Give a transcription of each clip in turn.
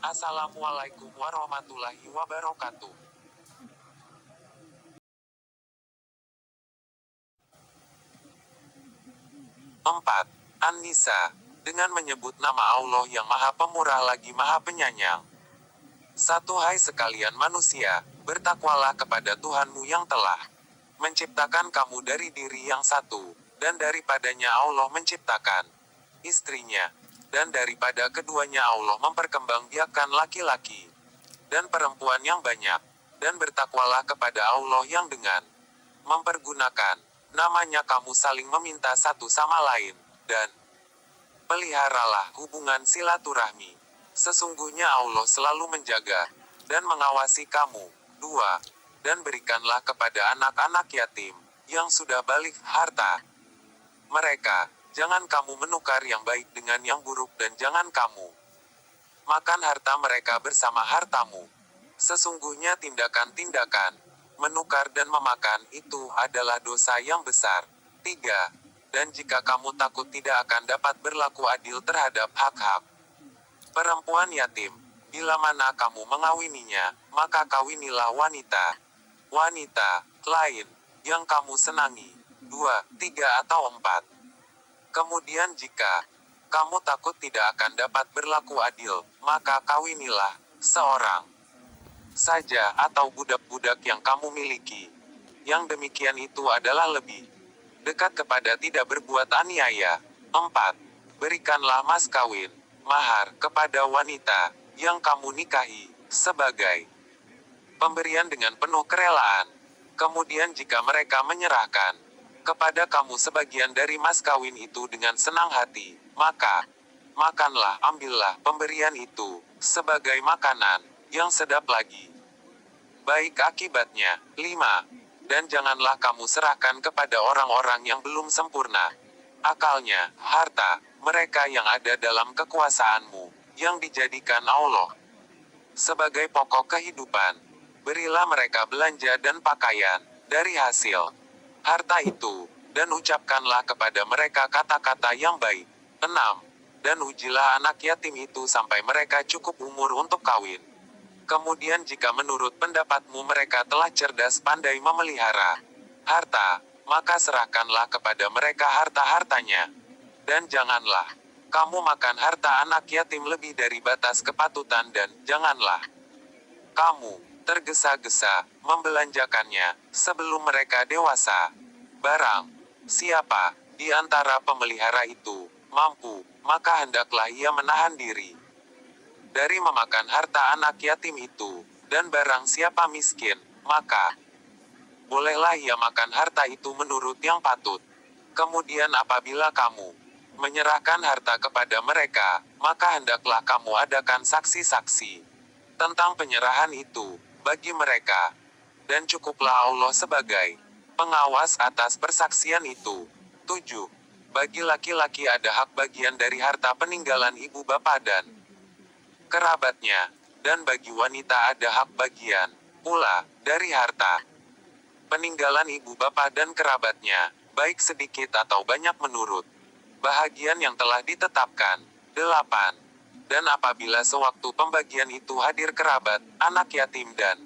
Assalamualaikum warahmatullahi wabarakatuh. 4. An-Nisa. Dengan menyebut nama Allah yang Maha Pemurah lagi Maha Penyayang. 1. Hai sekalian manusia, bertakwalah kepada Tuhanmu yang telah menciptakan kamu dari diri yang satu, dan daripadanya Allah menciptakan istrinya, dan daripada keduanya Allah memperkembangbiakkan laki-laki dan perempuan yang banyak, dan bertakwalah kepada Allah yang dengan mempergunakan namanya kamu saling meminta satu sama lain, dan peliharalah hubungan silaturahmi. Sesungguhnya Allah selalu menjaga dan mengawasi kamu. 2. Dan berikanlah kepada anak-anak yatim yang sudah balik harta mereka. Jangan kamu menukar yang baik dengan yang buruk dan jangan kamu makan harta mereka bersama hartamu. Sesungguhnya tindakan-tindakan menukar dan memakan itu adalah dosa yang besar. 3. Dan jika kamu takut tidak akan dapat berlaku adil terhadap hak-hak perempuan yatim, bila mana kamu mengawininya, maka kawinilah wanita lain yang kamu senangi. 2, 3 atau 4. Kemudian jika kamu takut tidak akan dapat berlaku adil, maka kawinilah seorang saja atau budak-budak yang kamu miliki. Yang demikian itu adalah lebih dekat kepada tidak berbuat aniaya. 4. Berikanlah mas kawin, mahar, kepada wanita yang kamu nikahi, sebagai pemberian dengan penuh kerelaan. Kemudian jika mereka menyerahkan kepada kamu sebagian dari mas kawin itu dengan senang hati, maka makanlah, ambillah pemberian itu sebagai makanan yang sedap lagi. Baik akibatnya. 5. Dan janganlah kamu serahkan kepada orang-orang yang belum sempurna akalnya, harta mereka yang ada dalam kekuasaanmu, yang dijadikan Allah sebagai pokok kehidupan. Berilah mereka belanja dan pakaian dari hasil harta itu, dan ucapkanlah kepada mereka kata-kata yang baik. 6. Dan ujilah anak yatim itu sampai mereka cukup umur untuk kawin. Kemudian jika menurut pendapatmu mereka telah cerdas pandai memelihara harta, maka serahkanlah kepada mereka harta-hartanya. Dan janganlah kamu makan harta anak yatim lebih dari batas kepatutan dan janganlah kamu tergesa-gesa membelanjakannya sebelum mereka dewasa. Barang siapa di antara pemelihara itu mampu, maka hendaklah ia menahan diri dari memakan harta anak yatim itu, dan barang siapa miskin, maka bolehlah ia makan harta itu menurut yang patut. Kemudian apabila kamu menyerahkan harta kepada mereka, maka hendaklah kamu adakan saksi-saksi tentang penyerahan itu bagi mereka, dan cukuplah Allah sebagai pengawas atas persaksian itu. 7. Bagi laki-laki ada hak bagian dari harta peninggalan ibu bapa dan kerabatnya, dan bagi wanita ada hak bagian pula dari harta peninggalan ibu bapa dan kerabatnya, baik sedikit atau banyak menurut bahagian yang telah ditetapkan. 8. Dan apabila sewaktu pembagian itu hadir kerabat, anak yatim dan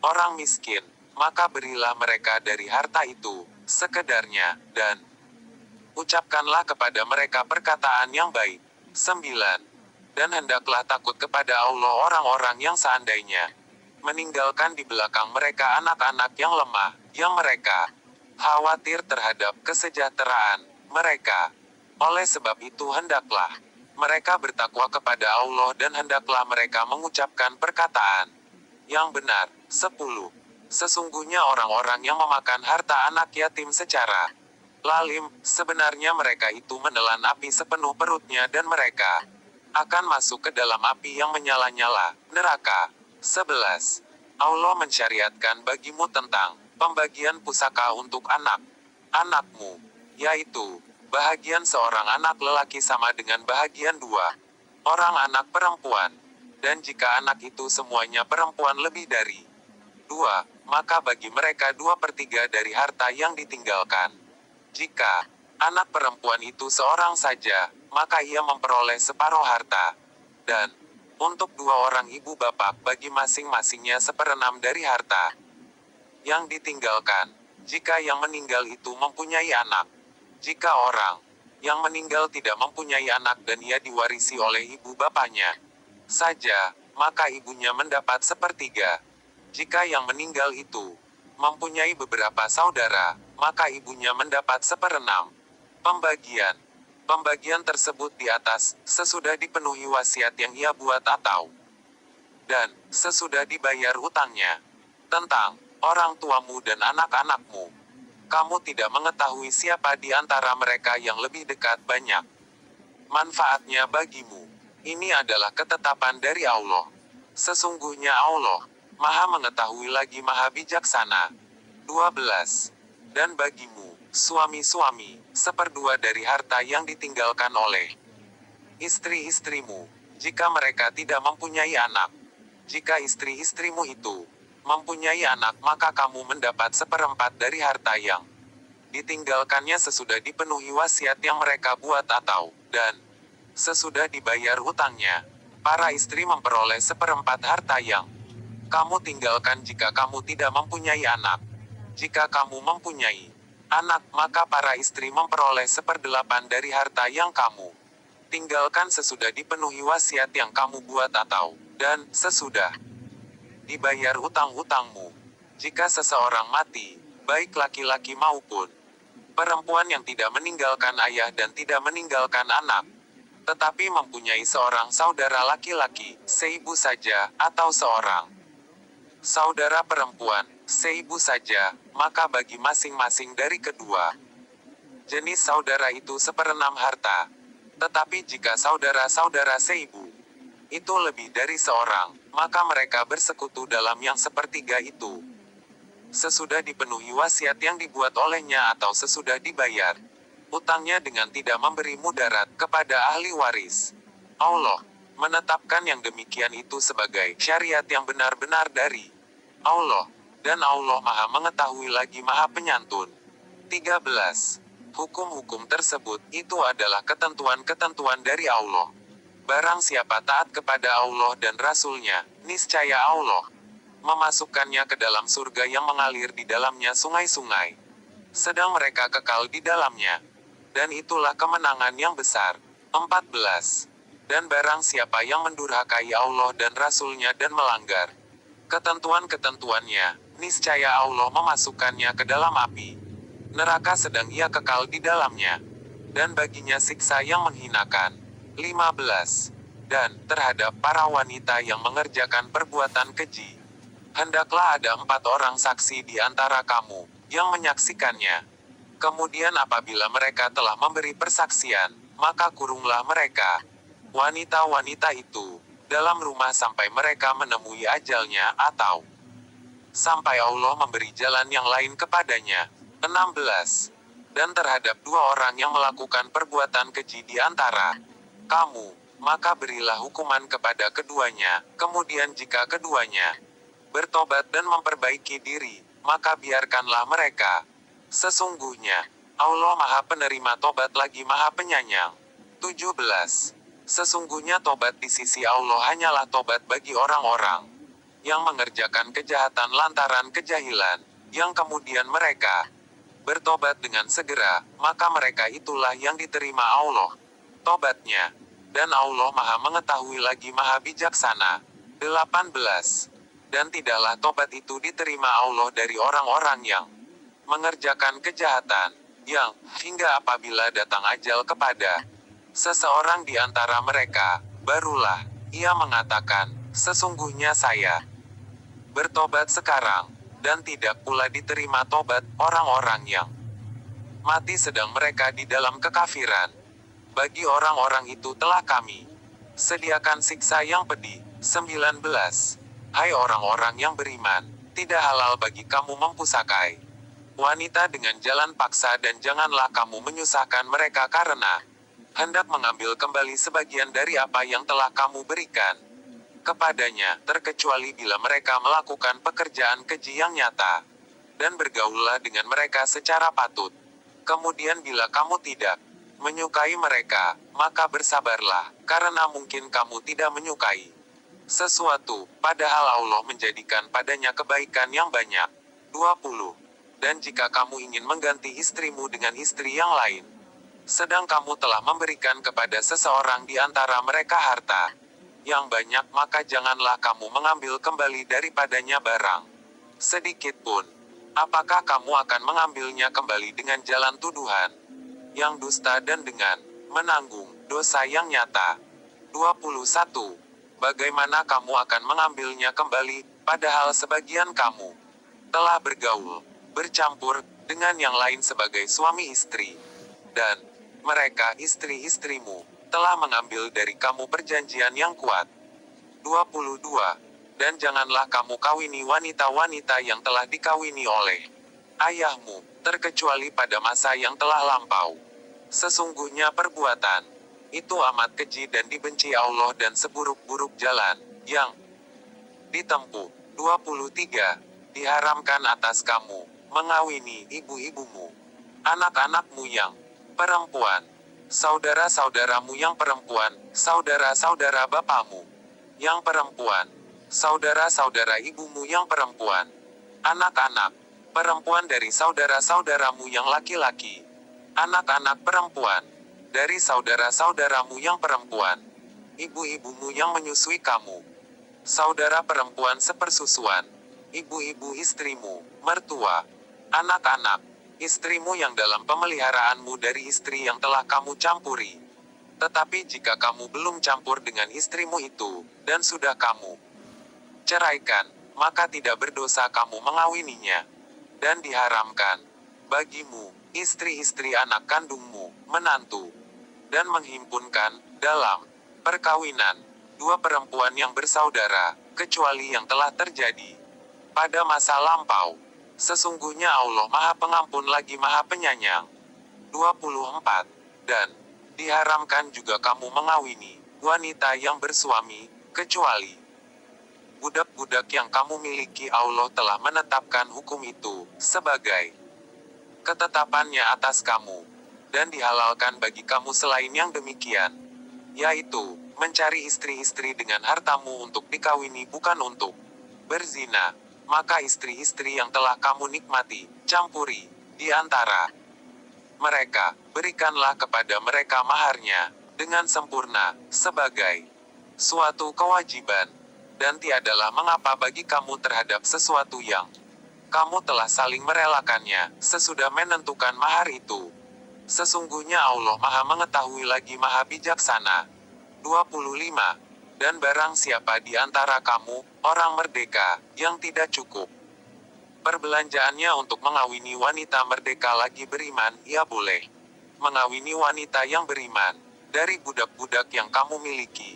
orang miskin, maka berilah mereka dari harta itu sekedarnya, dan ucapkanlah kepada mereka perkataan yang baik. 9. Dan hendaklah takut kepada Allah orang-orang yang seandainya meninggalkan di belakang mereka anak-anak yang lemah, yang mereka khawatir terhadap kesejahteraan mereka. Oleh sebab itu hendaklah mereka bertakwa kepada Allah dan hendaklah mereka mengucapkan perkataan yang benar. 10. Sesungguhnya orang-orang yang memakan harta anak yatim secara lalim, sebenarnya mereka itu menelan api sepenuh perutnya dan mereka akan masuk ke dalam api yang menyala-nyala, neraka. 11. Allah mensyariatkan bagimu tentang pembagian pusaka untuk anak-anakmu, yaitu bahagian seorang anak lelaki sama dengan bahagian dua orang anak perempuan. Dan jika anak itu semuanya perempuan lebih dari 2, maka bagi mereka 2/3 dari harta yang ditinggalkan. Jika anak perempuan itu seorang saja, maka ia memperoleh separuh harta. Dan Untuk 2 orang ibu bapak bagi masing-masingnya seperenam dari harta yang ditinggalkan. Jika yang meninggal itu mempunyai anak. Jika orang yang meninggal tidak mempunyai anak dan ia diwarisi oleh ibu bapaknya saja, maka ibunya mendapat sepertiga. Jika yang meninggal itu mempunyai beberapa saudara, maka ibunya mendapat seperenam. Pembagian tersebut di atas, sesudah dipenuhi wasiat yang ia buat dan sesudah dibayar utangnya. Tentang orang tuamu dan anak-anakmu, kamu tidak mengetahui siapa di antara mereka yang lebih dekat banyak manfaatnya bagimu. Ini adalah ketetapan dari Allah. Sesungguhnya Allah Maha Mengetahui lagi Maha Bijaksana. 12. Dan bagimu, suami-suami, 1/2 dari harta yang ditinggalkan oleh istri-istrimu, jika mereka tidak mempunyai anak. Jika istri-istrimu itu mempunyai anak, maka kamu mendapat 1/4 dari harta yang ditinggalkannya sesudah dipenuhi wasiat yang mereka buat dan sesudah dibayar utangnya. Para istri memperoleh 1/4 harta yang kamu tinggalkan jika kamu tidak mempunyai anak. Jika kamu mempunyai anak, maka para istri memperoleh 1/8 dari harta yang kamu tinggalkan sesudah dipenuhi wasiat yang kamu buat dan sesudah dibayar utang-utangmu. Jika seseorang mati, baik laki-laki maupun perempuan yang tidak meninggalkan ayah dan tidak meninggalkan anak, tetapi mempunyai seorang saudara laki-laki, seibu saja, atau seorang saudara perempuan, seibu saja, maka bagi masing-masing dari kedua jenis saudara itu 1/6 harta. Tetapi jika saudara-saudara seibu itu lebih dari seorang, maka mereka bersekutu dalam yang 1/3 itu. Sesudah dipenuhi wasiat yang dibuat olehnya atau sesudah dibayar utangnya dengan tidak memberi mudarat kepada ahli waris. Allah menetapkan yang demikian itu sebagai syariat yang benar-benar dari Allah, dan Allah Maha Mengetahui lagi Maha Penyantun. 13. Hukum-hukum tersebut itu adalah ketentuan-ketentuan dari Allah. Barang siapa taat kepada Allah dan Rasul-Nya, niscaya Allah memasukkannya ke dalam surga yang mengalir di dalamnya sungai-sungai, sedang mereka kekal di dalamnya. Dan itulah kemenangan yang besar. 14. Dan barang siapa yang mendurhakai Allah dan Rasul-Nya dan melanggar ketentuan-ketentuannya, niscaya Allah memasukkannya ke dalam api neraka sedang ia kekal di dalamnya, dan baginya siksa yang menghinakan. 15. Dan terhadap para wanita yang mengerjakan perbuatan keji, hendaklah ada 4 orang saksi di antara kamu yang menyaksikannya. Kemudian apabila mereka telah memberi persaksian, maka kurunglah mereka, wanita-wanita itu, dalam rumah sampai mereka menemui ajalnya atau sampai Allah memberi jalan yang lain kepadanya. 16. Dan terhadap 2 orang yang melakukan perbuatan keji di antara kamu, maka berilah hukuman kepada keduanya. Kemudian jika keduanya bertobat dan memperbaiki diri, maka biarkanlah mereka. Sesungguhnya Allah Maha Penerima tobat lagi Maha Penyayang. 17. Sesungguhnya tobat di sisi Allah hanyalah tobat bagi orang-orang yang mengerjakan kejahatan lantaran kejahilan, yang kemudian mereka bertobat dengan segera, maka mereka itulah yang diterima Allah tobatnya. Dan Allah Maha Mengetahui lagi Maha Bijaksana. 18. Dan tidaklah tobat itu diterima Allah dari orang-orang yang mengerjakan kejahatan, yang hingga apabila datang ajal kepada seseorang di antara mereka, barulah ia mengatakan, sesungguhnya saya bertobat sekarang, dan tidak pula diterima tobat orang-orang yang mati sedang mereka di dalam kekafiran. Bagi orang-orang itu telah kami sediakan siksa yang pedih. 19. Hai orang-orang yang beriman, tidak halal bagi kamu mempusakai wanita dengan jalan paksa dan janganlah kamu menyusahkan mereka karena hendak mengambil kembali sebagian dari apa yang telah kamu berikan kepadanya, terkecuali bila mereka melakukan pekerjaan keji yang nyata. Dan bergaullah dengan mereka secara patut. Kemudian bila kamu tidak menyukai mereka, maka bersabarlah, karena mungkin kamu tidak menyukai sesuatu, padahal Allah menjadikan padanya kebaikan yang banyak. 20. Dan jika kamu ingin mengganti istrimu dengan istri yang lain, sedang kamu telah memberikan kepada seseorang di antara mereka harta yang banyak, maka janganlah kamu mengambil kembali daripadanya barang sedikit pun. Apakah kamu akan mengambilnya kembali dengan jalan tuduhan yang dusta dan dengan menanggung dosa yang nyata? 21. Bagaimana kamu akan mengambilnya kembali, padahal sebagian kamu telah bergaul, bercampur, dengan yang lain sebagai suami istri, dan mereka, istri-istrimu, telah mengambil dari kamu perjanjian yang kuat. 22. Dan janganlah kamu kawini wanita-wanita yang telah dikawini oleh ayahmu, terkecuali pada masa yang telah lampau. Sesungguhnya perbuatan itu amat keji dan dibenci Allah dan seburuk-buruk jalan yang ditempuh. 23. Diharamkan atas kamu mengawini ibu-ibumu, anak-anakmu yang perempuan, saudara-saudaramu yang perempuan, saudara-saudara bapamu yang perempuan, saudara-saudara ibumu yang perempuan, anak-anak perempuan dari saudara-saudaramu yang laki-laki, anak-anak perempuan dari saudara-saudaramu yang perempuan, ibu-ibumu yang menyusui kamu, saudara perempuan sepersusuan, ibu-ibu istrimu, mertua, anak-anak istrimu yang dalam pemeliharaanmu dari istri yang telah kamu campuri. Tetapi jika kamu belum campur dengan istrimu itu, dan sudah kamu ceraikan, maka tidak berdosa kamu mengawininya. Dan diharamkan bagimu, istri-istri anak kandungmu, menantu, dan menghimpunkan, dalam perkawinan, dua perempuan yang bersaudara, kecuali yang telah terjadi pada masa lampau. Sesungguhnya Allah Maha Pengampun lagi Maha Penyayang. 24. Dan diharamkan juga kamu mengawini wanita yang bersuami, kecuali budak-budak yang kamu miliki. Allah telah menetapkan hukum itu sebagai ketetapannya atas kamu, dan dihalalkan bagi kamu selain yang demikian, yaitu mencari istri-istri dengan hartamu untuk dikawini, bukan untuk berzina. Maka istri-istri yang telah kamu nikmati, campuri di antara mereka, berikanlah kepada mereka maharnya dengan sempurna, sebagai suatu kewajiban. Dan tiadalah mengapa bagi kamu terhadap sesuatu yang kamu telah saling merelakannya, sesudah menentukan mahar itu. Sesungguhnya Allah Maha Mengetahui lagi Maha Bijaksana. 25. Dan barang siapa di antara kamu, orang merdeka, yang tidak cukup perbelanjaannya untuk mengawini wanita merdeka lagi beriman, ia boleh mengawini wanita yang beriman dari budak-budak yang kamu miliki.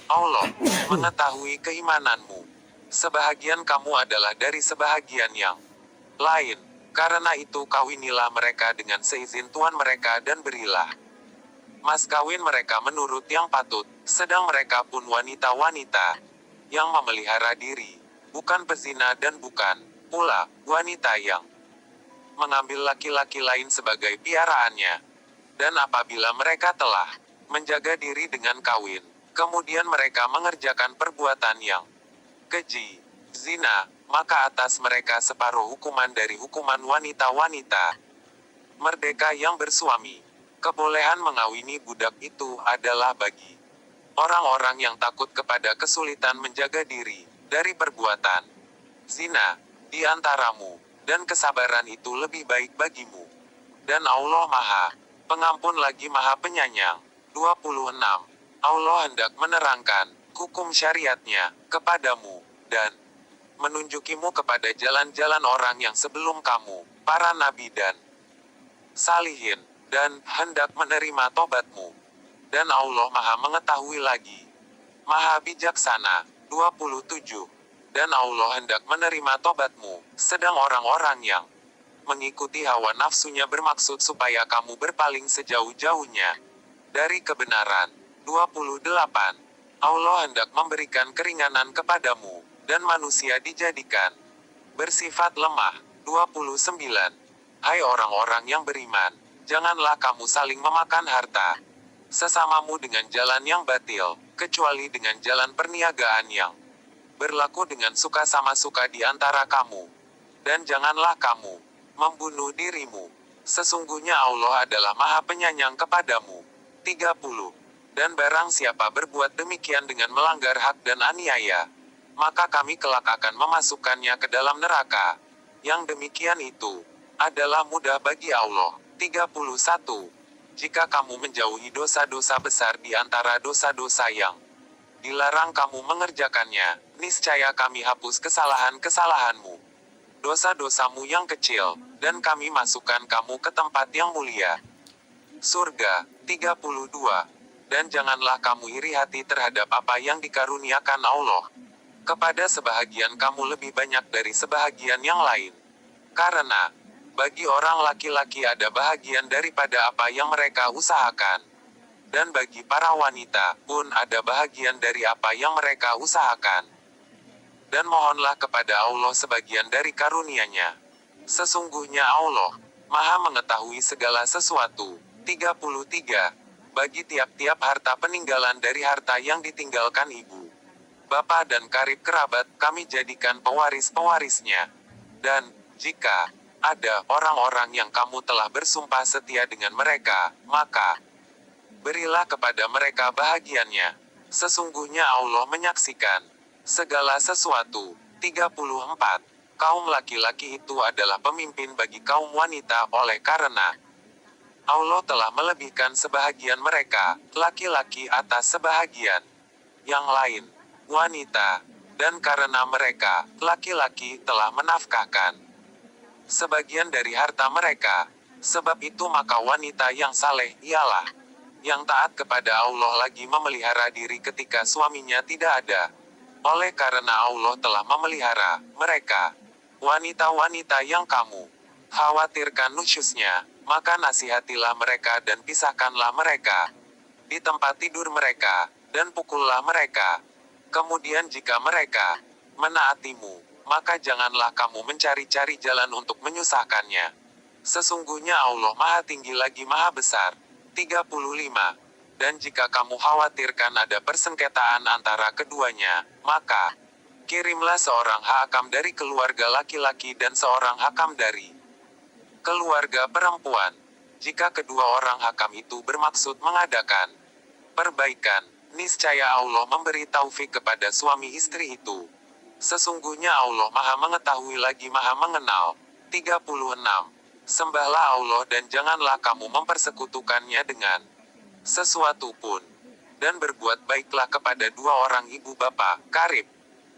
Allah mengetahui keimananmu. Sebahagian kamu adalah dari sebahagian yang lain. Karena itu kawinilah mereka dengan seizin tuan mereka dan berilah mas kawin mereka menurut yang patut, sedang mereka pun wanita-wanita yang memelihara diri, bukan pezina dan bukan pula wanita yang mengambil laki-laki lain sebagai piaraannya. Dan apabila mereka telah menjaga diri dengan kawin, kemudian mereka mengerjakan perbuatan yang keji, zina, maka atas mereka separuh hukuman dari hukuman wanita-wanita merdeka yang bersuami. Kebolehan mengawini budak itu adalah bagi orang-orang yang takut kepada kesulitan menjaga diri dari perbuatan zina di antaramu, dan kesabaran itu lebih baik bagimu. Dan Allah Maha Pengampun lagi Maha Penyayang. 26. Allah hendak menerangkan hukum syariatnya kepadamu, dan menunjukimu kepada jalan-jalan orang yang sebelum kamu, para nabi dan salihin, dan hendak menerima tobatmu. Dan Allah Maha Mengetahui lagi Maha Bijaksana. 27. Dan Allah hendak menerima tobatmu, sedang orang-orang yang mengikuti hawa nafsunya bermaksud supaya kamu berpaling sejauh-jauhnya dari kebenaran. 28. Allah hendak memberikan keringanan kepadamu, dan manusia dijadikan bersifat lemah. 29. Hai orang-orang yang beriman, janganlah kamu saling memakan harta sesamamu dengan jalan yang batil, kecuali dengan jalan perniagaan yang berlaku dengan suka sama suka di antara kamu. Dan janganlah kamu membunuh dirimu. Sesungguhnya Allah adalah Maha Penyayang kepadamu. 30. Dan barang siapa berbuat demikian dengan melanggar hak dan aniaya, maka kami kelak akan memasukkannya ke dalam neraka. Yang demikian itu adalah mudah bagi Allah. 31. Jika kamu menjauhi dosa-dosa besar di antara dosa-dosa yang dilarang kamu mengerjakannya, niscaya kami hapus kesalahan-kesalahanmu, dosa-dosamu yang kecil, dan kami masukkan kamu ke tempat yang mulia. Surga. 32. Dan janganlah kamu iri hati terhadap apa yang dikaruniakan Allah kepada sebahagian kamu lebih banyak dari sebahagian yang lain. Karena bagi orang laki-laki ada bahagian daripada apa yang mereka usahakan. Dan bagi para wanita pun ada bahagian dari apa yang mereka usahakan. Dan mohonlah kepada Allah sebagian dari karunia-Nya. Sesungguhnya Allah Maha mengetahui segala sesuatu. 33. Bagi tiap-tiap harta peninggalan dari harta yang ditinggalkan ibu, bapak dan karib kerabat, kami jadikan pewaris-pewarisnya. Dan jika ada orang-orang yang kamu telah bersumpah setia dengan mereka, maka berilah kepada mereka bahagiannya. Sesungguhnya Allah menyaksikan segala sesuatu. 34. Kaum laki-laki itu adalah pemimpin bagi kaum wanita oleh karena Allah telah melebihkan sebahagian mereka, laki-laki atas sebahagian yang lain, wanita. Dan karena mereka, laki-laki, telah menafkahkan sebagian dari harta mereka. Sebab itu maka wanita yang saleh ialah yang taat kepada Allah lagi memelihara diri ketika suaminya tidak ada. Oleh karena Allah telah memelihara mereka, wanita-wanita yang kamu khawatirkan nusyusnya, maka nasihatilah mereka dan pisahkanlah mereka di tempat tidur mereka, dan pukullah mereka. Kemudian jika mereka menaatimu, maka janganlah kamu mencari-cari jalan untuk menyusahkannya. Sesungguhnya Allah Maha Tinggi lagi Maha Besar. 35. Dan jika kamu khawatirkan ada persengketaan antara keduanya, maka kirimlah seorang hakam dari keluarga laki-laki dan seorang hakam dari keluarga perempuan. Jika kedua orang hakam itu bermaksud mengadakan perbaikan, niscaya Allah memberi taufik kepada suami istri itu. Sesungguhnya Allah Maha Mengetahui lagi Maha Mengenal. 36. Sembahlah Allah dan janganlah kamu mempersekutukannya dengan sesuatu pun. Dan berbuat baiklah kepada dua orang ibu bapa, karib,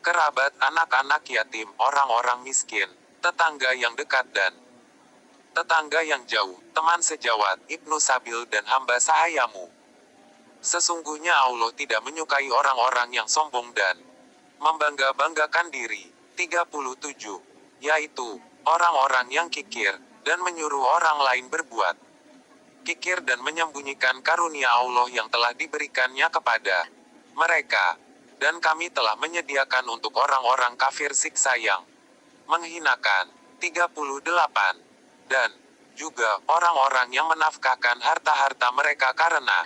kerabat, anak-anak yatim, orang-orang miskin, tetangga yang dekat dan tetangga yang jauh, teman sejawat, ibnu sabil dan hamba sahayamu. Sesungguhnya Allah tidak menyukai orang-orang yang sombong dan membangga-banggakan diri. 37. Yaitu orang-orang yang kikir dan menyuruh orang lain berbuat kikir dan menyembunyikan karunia Allah yang telah diberikannya kepada mereka. Dan kami telah menyediakan untuk orang-orang kafir siksa yang menghinakan. 38. Dan juga orang-orang yang menafkahkan harta-harta mereka karena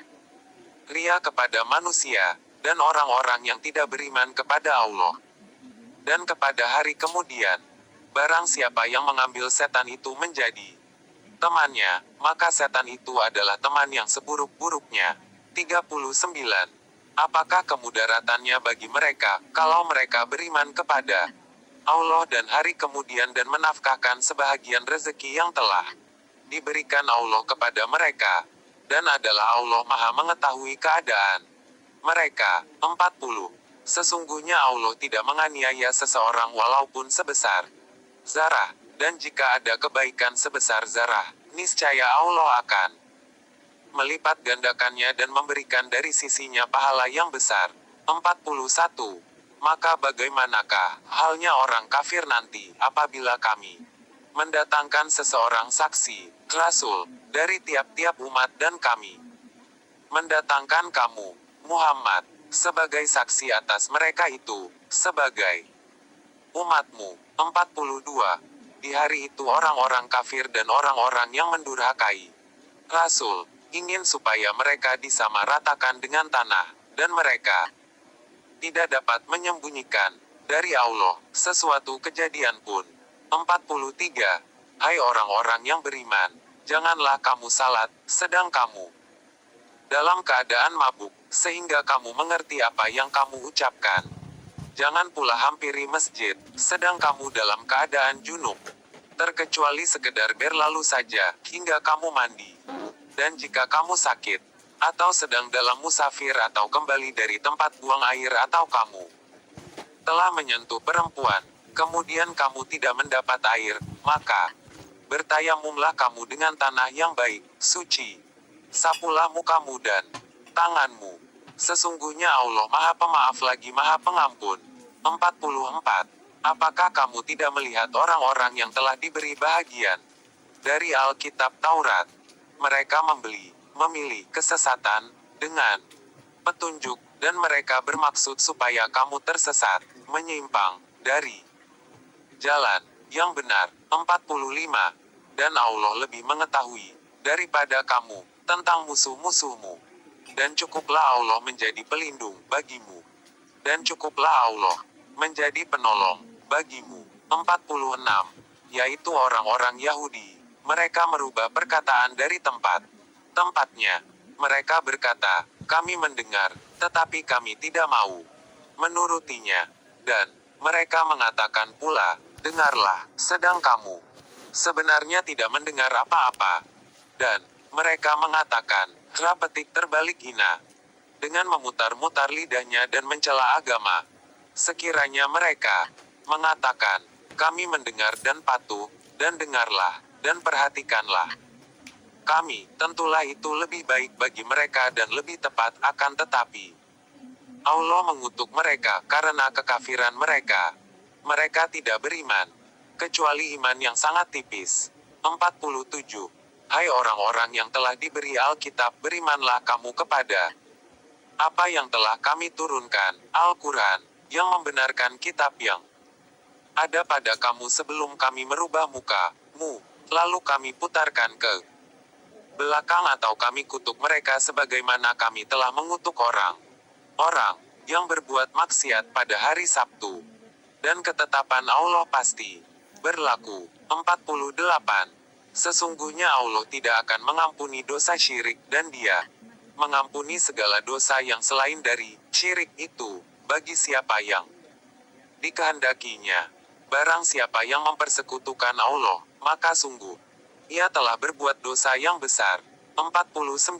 ria kepada manusia, dan orang-orang yang tidak beriman kepada Allah dan kepada hari kemudian. Barang siapa yang mengambil setan itu menjadi temannya, maka setan itu adalah teman yang seburuk-buruknya. 39. Apakah kemudaratannya bagi mereka, kalau mereka beriman kepada Allah dan hari kemudian dan menafkahkan sebahagian rezeki yang telah diberikan Allah kepada mereka, dan adalah Allah Maha Mengetahui keadaan mereka. 40. Sesungguhnya Allah tidak menganiaya seseorang walaupun sebesar zarah, dan jika ada kebaikan sebesar zarah, niscaya Allah akan melipat gandakannya dan memberikan dari sisinya pahala yang besar. 41. Maka bagaimanakah halnya orang kafir nanti, apabila kami mendatangkan seseorang saksi, rasul, dari tiap-tiap umat dan kami mendatangkan kamu, Muhammad, sebagai saksi atas mereka itu, sebagai umatmu. 42. Di hari itu orang-orang kafir dan orang-orang yang mendurhakai Rasul ingin supaya mereka disamaratakan dengan tanah, dan mereka tidak dapat menyembunyikan dari Allah sesuatu kejadian pun. 43. Hai orang-orang yang beriman, janganlah kamu salat, sedang kamu dalam keadaan mabuk, sehingga kamu mengerti apa yang kamu ucapkan. Jangan pula hampiri masjid, sedang kamu dalam keadaan junub, terkecuali sekedar berlalu saja, hingga kamu mandi. Dan jika kamu sakit, atau sedang dalam musafir atau kembali dari tempat buang air atau kamu telah menyentuh perempuan, kemudian kamu tidak mendapat air, maka bertayamumlah kamu dengan tanah yang baik, suci. Sapulah mukamu dan tanganmu. Sesungguhnya Allah Maha Pemaaf lagi Maha Pengampun. 44. Apakah kamu tidak melihat orang-orang yang telah diberi bahagian dari Alkitab Taurat? Mereka memilih kesesatan dengan petunjuk, dan mereka bermaksud supaya kamu tersesat, menyimpang dari jalan yang benar. 45. Dan Allah lebih mengetahui daripada kamu tentang musuh-musuhmu. Dan cukuplah Allah menjadi pelindung bagimu. Dan cukuplah Allah menjadi penolong bagimu. 46. Yaitu orang-orang Yahudi. Mereka merubah perkataan dari tempatnya. Mereka berkata, kami mendengar, tetapi kami tidak mau menurutinya. Dan mereka mengatakan pula, dengarlah, sedang kamu sebenarnya tidak mendengar apa-apa. Dan mereka mengatakan, petik terbalik hina, dengan memutar-mutar lidahnya dan mencela agama. Sekiranya mereka mengatakan, kami mendengar dan patuh, dan dengarlah, dan perhatikanlah. Kami, tentulah itu lebih baik bagi mereka dan lebih tepat, akan tetapi Allah mengutuk mereka karena kekafiran mereka. Mereka tidak beriman, kecuali iman yang sangat tipis. 47. Hai orang-orang yang telah diberi Alkitab, berimanlah kamu kepada apa yang telah kami turunkan, Al-Quran, yang membenarkan kitab yang ada pada kamu sebelum kami merubah mukamu, lalu kami putarkan ke belakang atau kami kutuk mereka sebagaimana kami telah mengutuk orang yang berbuat maksiat pada hari Sabtu. Dan ketetapan Allah pasti berlaku. 48. Sesungguhnya Allah tidak akan mengampuni dosa syirik, dan Dia mengampuni segala dosa yang selain dari syirik itu, bagi siapa yang dikehendakinya. Barang siapa yang mempersekutukan Allah, maka sungguh ia telah berbuat dosa yang besar. 49.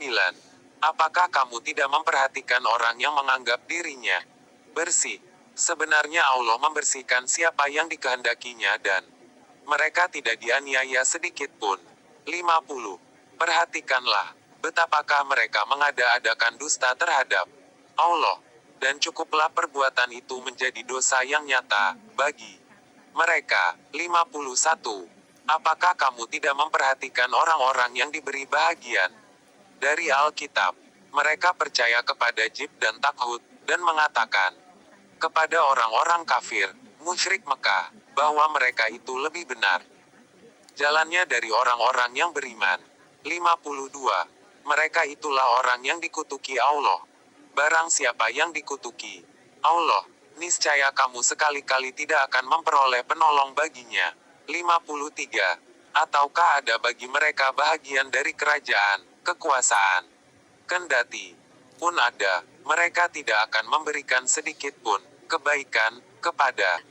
Apakah kamu tidak memperhatikan orang yang menganggap dirinya bersih? Sebenarnya Allah membersihkan siapa yang dikehendakinya, dan mereka tidak dianiaya sedikit pun. 50. Perhatikanlah betapakah mereka mengada-adakan dusta terhadap Allah, dan cukuplah perbuatan itu menjadi dosa yang nyata bagi mereka. 51. Apakah kamu tidak memperhatikan orang-orang yang diberi bahagian dari Alkitab? Mereka percaya kepada Jib dan Takhut, dan mengatakan kepada orang-orang kafir, musyrik Mekah, bahwa mereka itu lebih benar jalannya dari orang-orang yang beriman. 52. Mereka itulah orang yang dikutuki Allah. Barang siapa yang dikutuki Allah, niscaya kamu sekali-kali tidak akan memperoleh penolong baginya. 53. Ataukah ada bagi mereka bahagian dari kerajaan, kekuasaan? Kendati pun ada, mereka tidak akan memberikan sedikit pun kebaikan kepada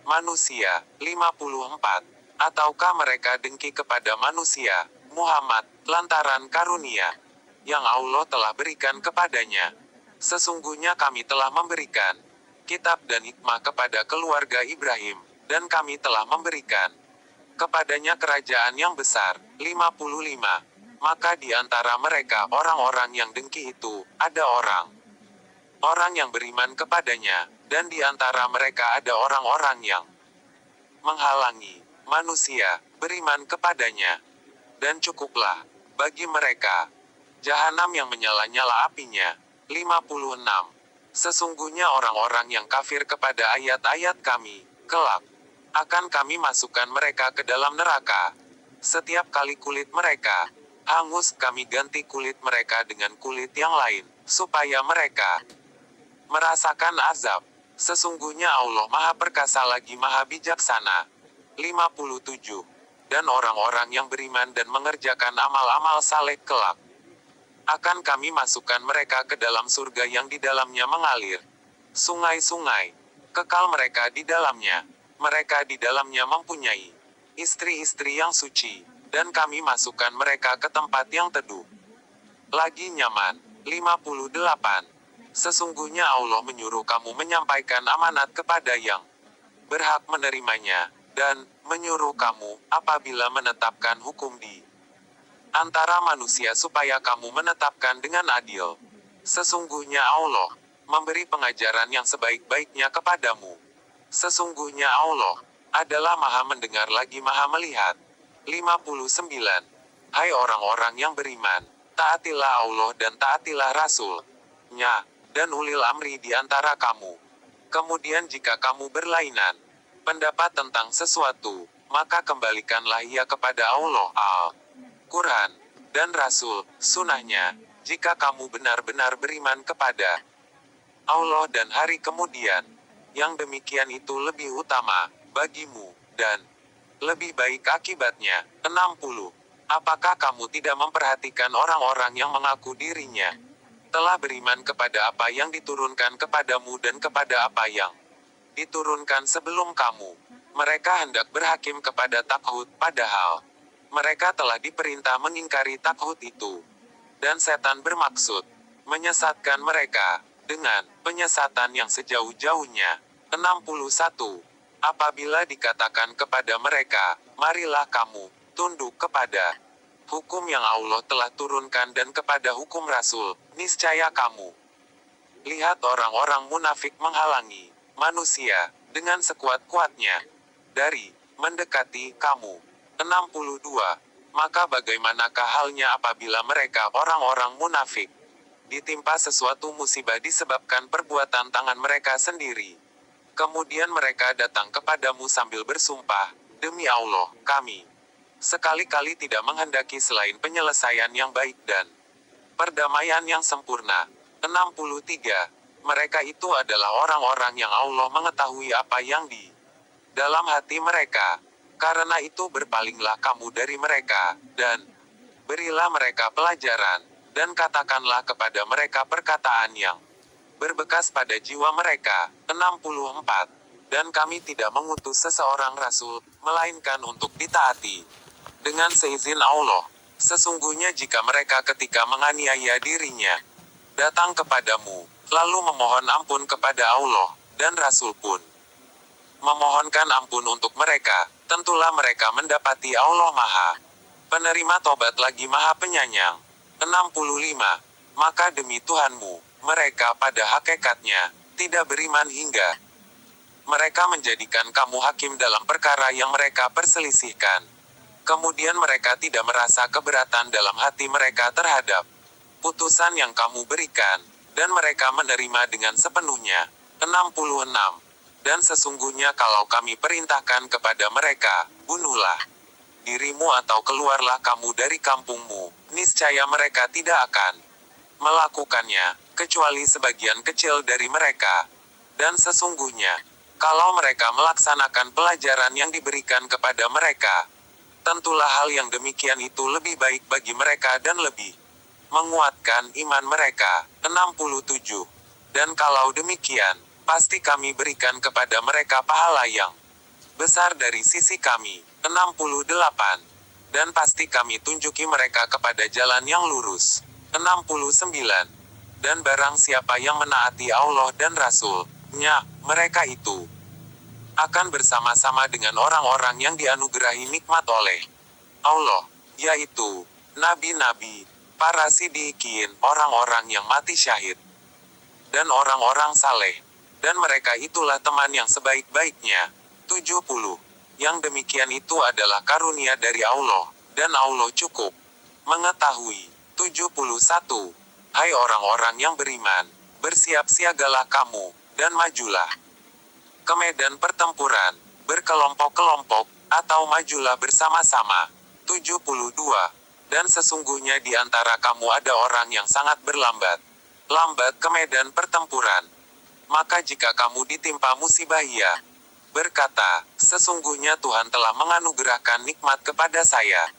manusia. 54. Ataukah mereka dengki kepada manusia, Muhammad, lantaran karunia yang Allah telah berikan kepadanya? Sesungguhnya kami telah memberikan kitab dan hikmah kepada keluarga Ibrahim, dan kami telah memberikan kepadanya kerajaan yang besar. 55. Maka di antara mereka orang-orang yang dengki itu, ada orang yang beriman kepadanya, dan di antara mereka ada orang-orang yang menghalangi manusia beriman kepadanya. Dan cukuplah bagi mereka jahanam yang menyala-nyala apinya. 56. Sesungguhnya orang-orang yang kafir kepada ayat-ayat kami, kelak akan kami masukkan mereka ke dalam neraka. Setiap kali kulit mereka Hangus kami ganti kulit mereka dengan kulit yang lain, supaya mereka merasakan azab. Sesungguhnya Allah Maha Perkasa lagi Maha Bijaksana. 57. Dan orang-orang yang beriman dan mengerjakan amal-amal saleh kelak, akan kami masukkan mereka ke dalam surga yang di dalamnya mengalir sungai-sungai. Kekal mereka di dalamnya. Mereka di dalamnya mempunyai istri-istri yang suci. Dan kami masukkan mereka ke tempat yang teduh lagi nyaman. 58. Sesungguhnya Allah menyuruh kamu menyampaikan amanat kepada yang berhak menerimanya, dan menyuruh kamu apabila menetapkan hukum di antara manusia supaya kamu menetapkan dengan adil. Sesungguhnya Allah memberi pengajaran yang sebaik-baiknya kepadamu. Sesungguhnya Allah adalah Maha mendengar lagi Maha melihat. 59. Hai orang-orang yang beriman, taatilah Allah dan taatilah Rasul-Nya, dan ulil amri di antara kamu. Kemudian jika kamu berlainan pendapat tentang sesuatu, maka kembalikanlah ia kepada Allah, Al-Quran, dan Rasul, Sunnahnya, jika kamu benar-benar beriman kepada Allah dan hari kemudian. Yang demikian itu lebih utama bagimu, dan lebih baik akibatnya. 60. Apakah kamu tidak memperhatikan orang-orang yang mengaku dirinya telah beriman kepada apa yang diturunkan kepadamu dan kepada apa yang diturunkan sebelum kamu? Mereka hendak berhakim kepada takhut, padahal mereka telah diperintah mengingkari takhut itu. Dan setan bermaksud menyesatkan mereka dengan penyesatan yang sejauh-jauhnya. 61. Apabila dikatakan kepada mereka, marilah kamu tunduk kepada hukum yang Allah telah turunkan dan kepada hukum Rasul, niscaya kamu lihat orang-orang munafik menghalangi manusia dengan sekuat-kuatnya dari mendekati kamu. 62. Maka bagaimanakah halnya apabila mereka orang-orang munafik ditimpa sesuatu musibah disebabkan perbuatan tangan mereka sendiri. Kemudian mereka datang kepadamu sambil bersumpah, demi Allah, kami sekali-kali tidak menghendaki selain penyelesaian yang baik dan perdamaian yang sempurna. 63. Mereka itu adalah orang-orang yang Allah mengetahui apa yang di dalam hati mereka. Karena itu berpalinglah kamu dari mereka, dan berilah mereka pelajaran, dan katakanlah kepada mereka perkataan yang berbekas pada jiwa mereka. 64. Dan kami tidak mengutus seseorang rasul, melainkan untuk ditaati dengan seizin Allah. Sesungguhnya jika mereka ketika menganiaya dirinya datang kepadamu, lalu memohon ampun kepada Allah, dan Rasul pun memohonkan ampun untuk mereka, tentulah mereka mendapati Allah Maha Penerima tobat lagi Maha Penyayang. 65. Maka demi Tuhanmu, mereka pada hakikatnya tidak beriman hingga mereka menjadikan kamu hakim dalam perkara yang mereka perselisihkan. Kemudian mereka tidak merasa keberatan dalam hati mereka terhadap putusan yang kamu berikan, dan mereka menerima dengan sepenuhnya. 66. Dan sesungguhnya kalau kami perintahkan kepada mereka, bunuhlah dirimu atau keluarlah kamu dari kampungmu, niscaya mereka tidak akan melakukannya, kecuali sebagian kecil dari mereka. Dan sesungguhnya, kalau mereka melaksanakan pelajaran yang diberikan kepada mereka, tentulah hal yang demikian itu lebih baik bagi mereka dan lebih menguatkan iman mereka. 67. Dan kalau demikian, pasti kami berikan kepada mereka pahala yang besar dari sisi kami. 68. Dan pasti kami tunjuki mereka kepada jalan yang lurus. 69. Dan barang siapa yang menaati Allah dan Rasul-Nya, mereka itu akan bersama-sama dengan orang-orang yang dianugerahi nikmat oleh Allah, yaitu nabi-nabi, para siddiqin, orang-orang yang mati syahid, dan orang-orang saleh. Dan mereka itulah teman yang sebaik-baiknya. 70. Yang demikian itu adalah karunia dari Allah, dan Allah cukup mengetahui. 71. Hai orang-orang yang beriman, bersiap-siagalah kamu, dan majulah ke medan pertempuran, berkelompok-kelompok, atau majulah bersama-sama. 72. Dan sesungguhnya di antara kamu ada orang yang sangat lambat ke medan pertempuran. Maka jika kamu ditimpa musibah ia berkata, sesungguhnya Tuhan telah menganugerahkan nikmat kepada saya.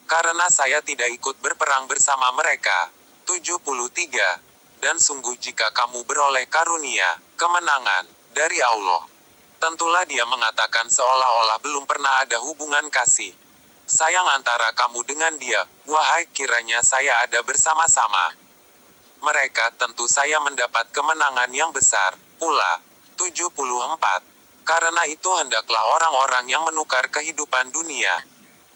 Karena saya tidak ikut berperang bersama mereka. 73. Dan sungguh jika kamu beroleh karunia, kemenangan, dari Allah, tentulah dia mengatakan seolah-olah belum pernah ada hubungan kasih sayang antara kamu dengan dia. Wahai kiranya saya ada bersama-sama mereka, tentu saya mendapat kemenangan yang besar pula. 74. Karena itu hendaklah orang-orang yang menukar kehidupan dunia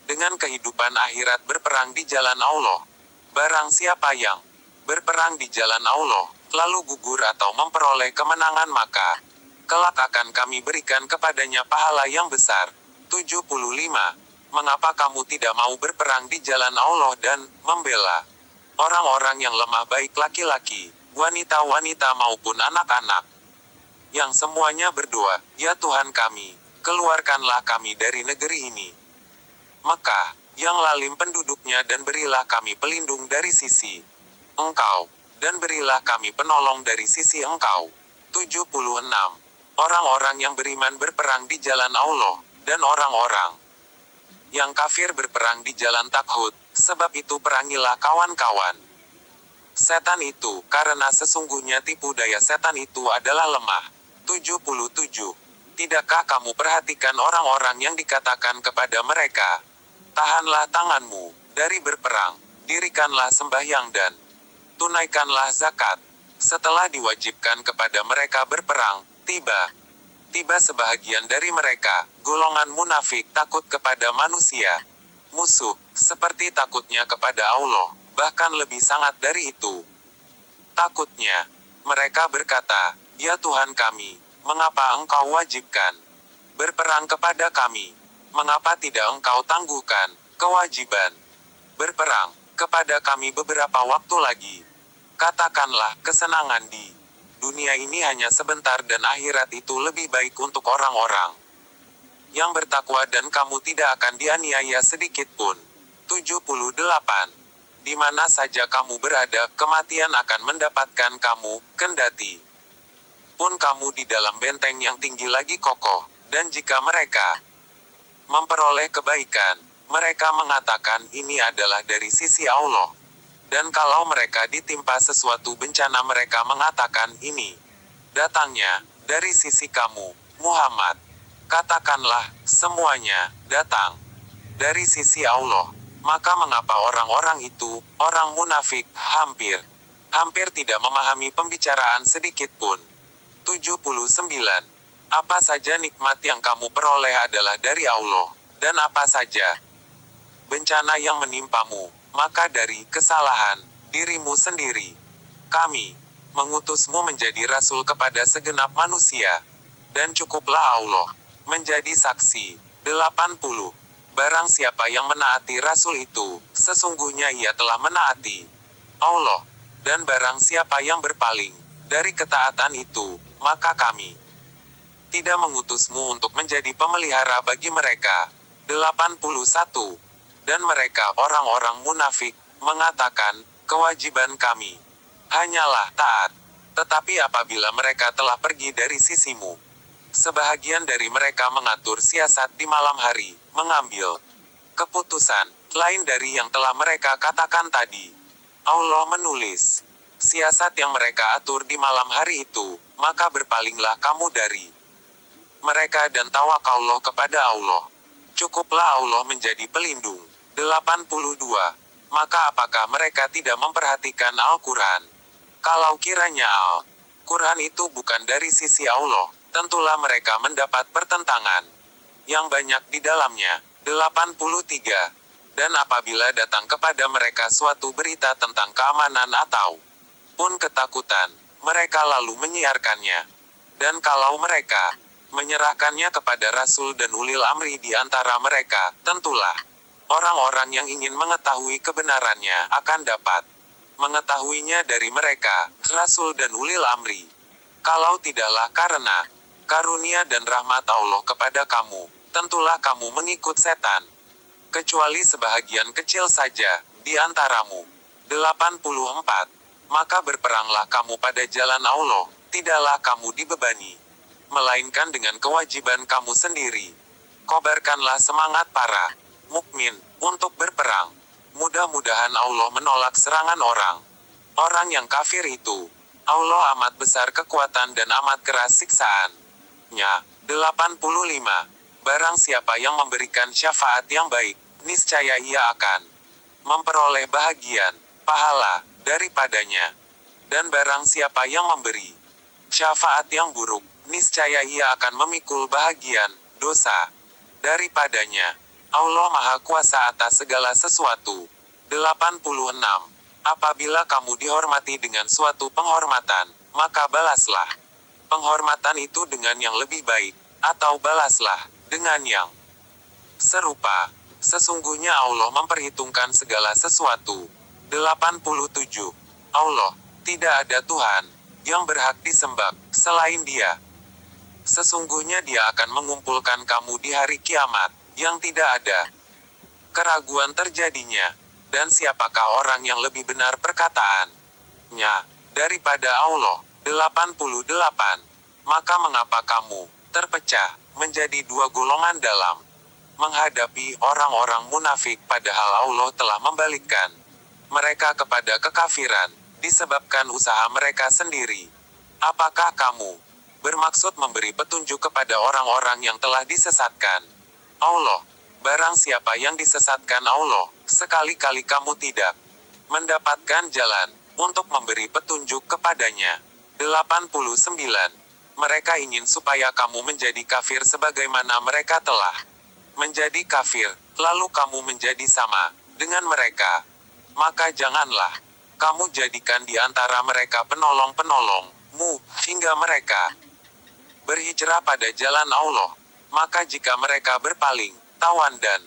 dengan kehidupan akhirat berperang di jalan Allah. Barang siapa yang berperang di jalan Allah, lalu gugur atau memperoleh kemenangan, maka kelak akan kami berikan kepadanya pahala yang besar. 75. Mengapa kamu tidak mau berperang di jalan Allah dan membela orang-orang yang lemah, baik laki-laki, wanita-wanita maupun anak-anak, yang semuanya berdoa, ya Tuhan kami, keluarkanlah kami dari negeri ini, Mekah, yang lalim penduduknya, dan berilah kami pelindung dari sisi Engkau, dan berilah kami penolong dari sisi Engkau. 76. Orang-orang yang beriman berperang di jalan Allah, dan orang-orang yang kafir berperang di jalan takhut. Sebab itu perangilah kawan-kawan setan itu, karena sesungguhnya tipu daya setan itu adalah lemah. 77. Tidakkah kamu perhatikan orang-orang yang dikatakan kepada mereka, tahanlah tanganmu dari berperang, dirikanlah sembahyang dan tunaikanlah zakat. Setelah diwajibkan kepada mereka berperang, tiba sebahagian dari mereka, golongan munafik, takut kepada manusia, musuh, seperti takutnya kepada Allah, bahkan lebih sangat dari itu. Takutnya, mereka berkata, ya Tuhan kami, mengapa Engkau wajibkan berperang kepada kami? Mengapa tidak Engkau tangguhkan kewajiban berperang kepada kami beberapa waktu lagi? Katakanlah, kesenangan di dunia ini hanya sebentar dan akhirat itu lebih baik untuk orang-orang yang bertakwa, dan kamu tidak akan dianiaya sedikit pun. 78. Di mana saja kamu berada, kematian akan mendapatkan kamu, kendati pun kamu di dalam benteng yang tinggi lagi kokoh. Dan jika mereka memperoleh kebaikan, mereka mengatakan ini adalah dari sisi Allah. Dan kalau mereka ditimpa sesuatu bencana, mereka mengatakan ini datangnya dari sisi kamu, Muhammad. Katakanlah, semuanya datang dari sisi Allah. Maka mengapa orang-orang itu, orang munafik, hampir tidak memahami pembicaraan sedikit pun. 79. Apa saja nikmat yang kamu peroleh adalah dari Allah, dan apa saja bencana yang menimpamu, maka dari kesalahan dirimu sendiri. Kami mengutusmu menjadi rasul kepada segenap manusia, dan cukuplah Allah menjadi saksi. 80. Barang siapa yang menaati rasul itu, sesungguhnya ia telah menaati Allah. Dan barang siapa yang berpaling dari ketaatan itu, maka kami tidak mengutusmu untuk menjadi pemelihara bagi mereka. 81. Dan mereka, orang-orang munafik, mengatakan, kewajiban kami hanyalah taat. Tetapi apabila mereka telah pergi dari sisimu, sebahagian dari mereka mengatur siasat di malam hari, mengambil keputusan lain dari yang telah mereka katakan tadi. Allah menulis siasat yang mereka atur di malam hari itu, maka berpalinglah kamu dari mereka dan tawakallah kepada Allah. Cukuplah Allah menjadi pelindung. 82. Maka apakah mereka tidak memperhatikan Al-Quran? Kalau kiranya Al-Quran itu bukan dari sisi Allah, tentulah mereka mendapat pertentangan yang banyak di dalamnya. 83. Dan apabila datang kepada mereka suatu berita tentang keamanan atau pun ketakutan, mereka lalu menyiarkannya. Dan kalau mereka menyerahkannya kepada Rasul dan ulil amri di antara mereka, tentulah orang-orang yang ingin mengetahui kebenarannya akan dapat mengetahuinya dari mereka, Rasul dan ulil amri. Kalau tidaklah karena karunia dan rahmat Allah kepada kamu, tentulah kamu mengikut setan. Kecuali sebahagian kecil saja di antaramu. 84. Maka berperanglah kamu pada jalan Allah, tidaklah kamu dibebani, melainkan dengan kewajiban kamu sendiri. Kobarkanlah semangat para mukmin untuk berperang. Mudah-mudahan Allah menolak serangan orang yang kafir itu. Allah amat besar kekuatan dan amat keras siksaannya. 85. Barang siapa yang memberikan syafaat yang baik, niscaya ia akan memperoleh bahagian, pahala, daripadanya. Dan barang siapa yang memberi syafaat yang buruk, niscaya ia akan memikul bahagian, dosa, daripadanya. Allah Maha Kuasa atas segala sesuatu. 86. Apabila kamu dihormati dengan suatu penghormatan, maka balaslah penghormatan itu dengan yang lebih baik, atau balaslah dengan yang serupa. Sesungguhnya Allah memperhitungkan segala sesuatu. 87. Allah, tidak ada Tuhan yang berhak disembah selain Dia. Sesungguhnya Dia akan mengumpulkan kamu di hari kiamat, yang tidak ada keraguan terjadinya. Dan siapakah orang yang lebih benar perkataannya daripada Allah? 88. Maka mengapa kamu terpecah menjadi dua golongan dalam menghadapi orang-orang munafik, padahal Allah telah membalikkan mereka kepada kekafiran disebabkan usaha mereka sendiri? Apakah kamu bermaksud memberi petunjuk kepada orang-orang yang telah disesatkan Allah? Barang siapa yang disesatkan Allah, sekali-kali kamu tidak mendapatkan jalan untuk memberi petunjuk kepadanya. 89. Mereka ingin supaya kamu menjadi kafir sebagaimana mereka telah menjadi kafir, lalu kamu menjadi sama dengan mereka. Maka janganlah kamu jadikan di antara mereka penolong-penolongmu, hingga mereka berhijrah pada jalan Allah. Maka jika mereka berpaling, tawan dan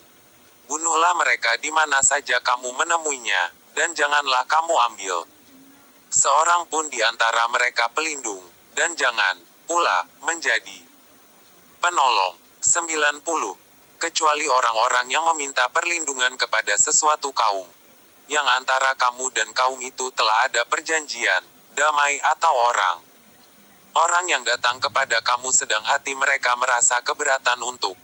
bunuhlah mereka di mana saja kamu menemuinya, dan janganlah kamu ambil seorang pun di antara mereka pelindung, dan jangan pula menjadi penolong. 90. Kecuali orang-orang yang meminta perlindungan kepada sesuatu kaum, yang antara kamu dan kaum itu telah ada perjanjian damai, atau orang yang datang kepada kamu sedang hati mereka merasa keberatan untuk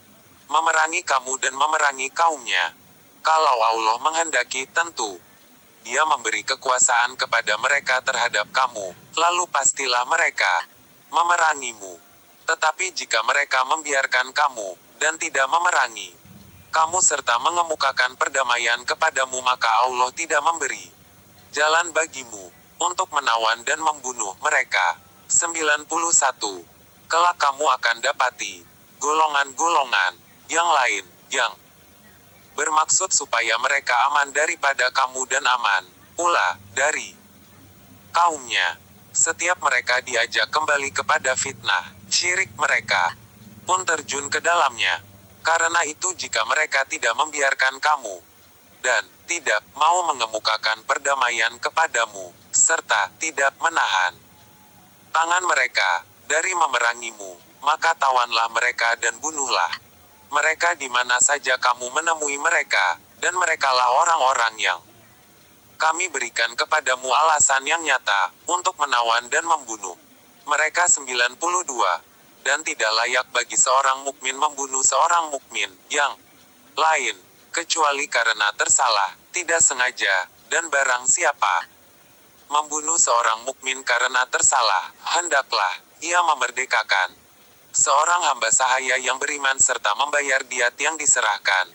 memerangi kamu dan memerangi kaumnya. Kalau Allah menghendaki, tentu Dia memberi kekuasaan kepada mereka terhadap kamu, lalu pastilah mereka memerangimu. Tetapi jika mereka membiarkan kamu dan tidak memerangi kamu serta mengemukakan perdamaian kepadamu, maka Allah tidak memberi jalan bagimu untuk menawan dan membunuh mereka. 91. Kelak kamu akan dapati golongan-golongan yang lain, yang bermaksud supaya mereka aman daripada kamu dan aman pula dari kaumnya. Setiap mereka diajak kembali kepada fitnah syirik, mereka pun terjun ke dalamnya. Karena itu jika mereka tidak membiarkan kamu dan tidak mau mengemukakan perdamaian kepadamu, serta tidak menahan tangan mereka dari memerangimu, maka tawanlah mereka dan bunuhlah mereka di mana saja kamu menemui mereka, dan merekalah orang-orang yang kami berikan kepadamu alasan yang nyata untuk menawan dan membunuh mereka. 92. Dan tidak layak bagi seorang mukmin membunuh seorang mukmin yang lain, kecuali karena tersalah, tidak sengaja, dan barang siapa membunuh seorang mukmin karena tersalah, hendaklah ia memerdekakan seorang hamba sahaya yang beriman serta membayar diat yang diserahkan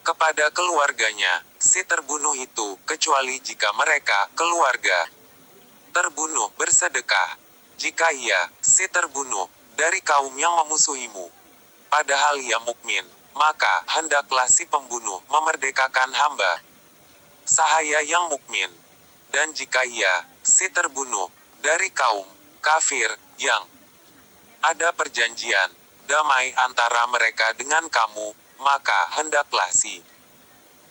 kepada keluarganya, si terbunuh itu, kecuali jika mereka, keluarga terbunuh, bersedekah. Jika ia, si terbunuh, dari kaum yang memusuhimu, padahal ia mukmin, maka hendaklah si pembunuh memerdekakan hamba sahaya yang mukmin. Dan jika ia, si terbunuh, dari kaum kafir, yang ada perjanjian damai antara mereka dengan kamu, maka hendaklah si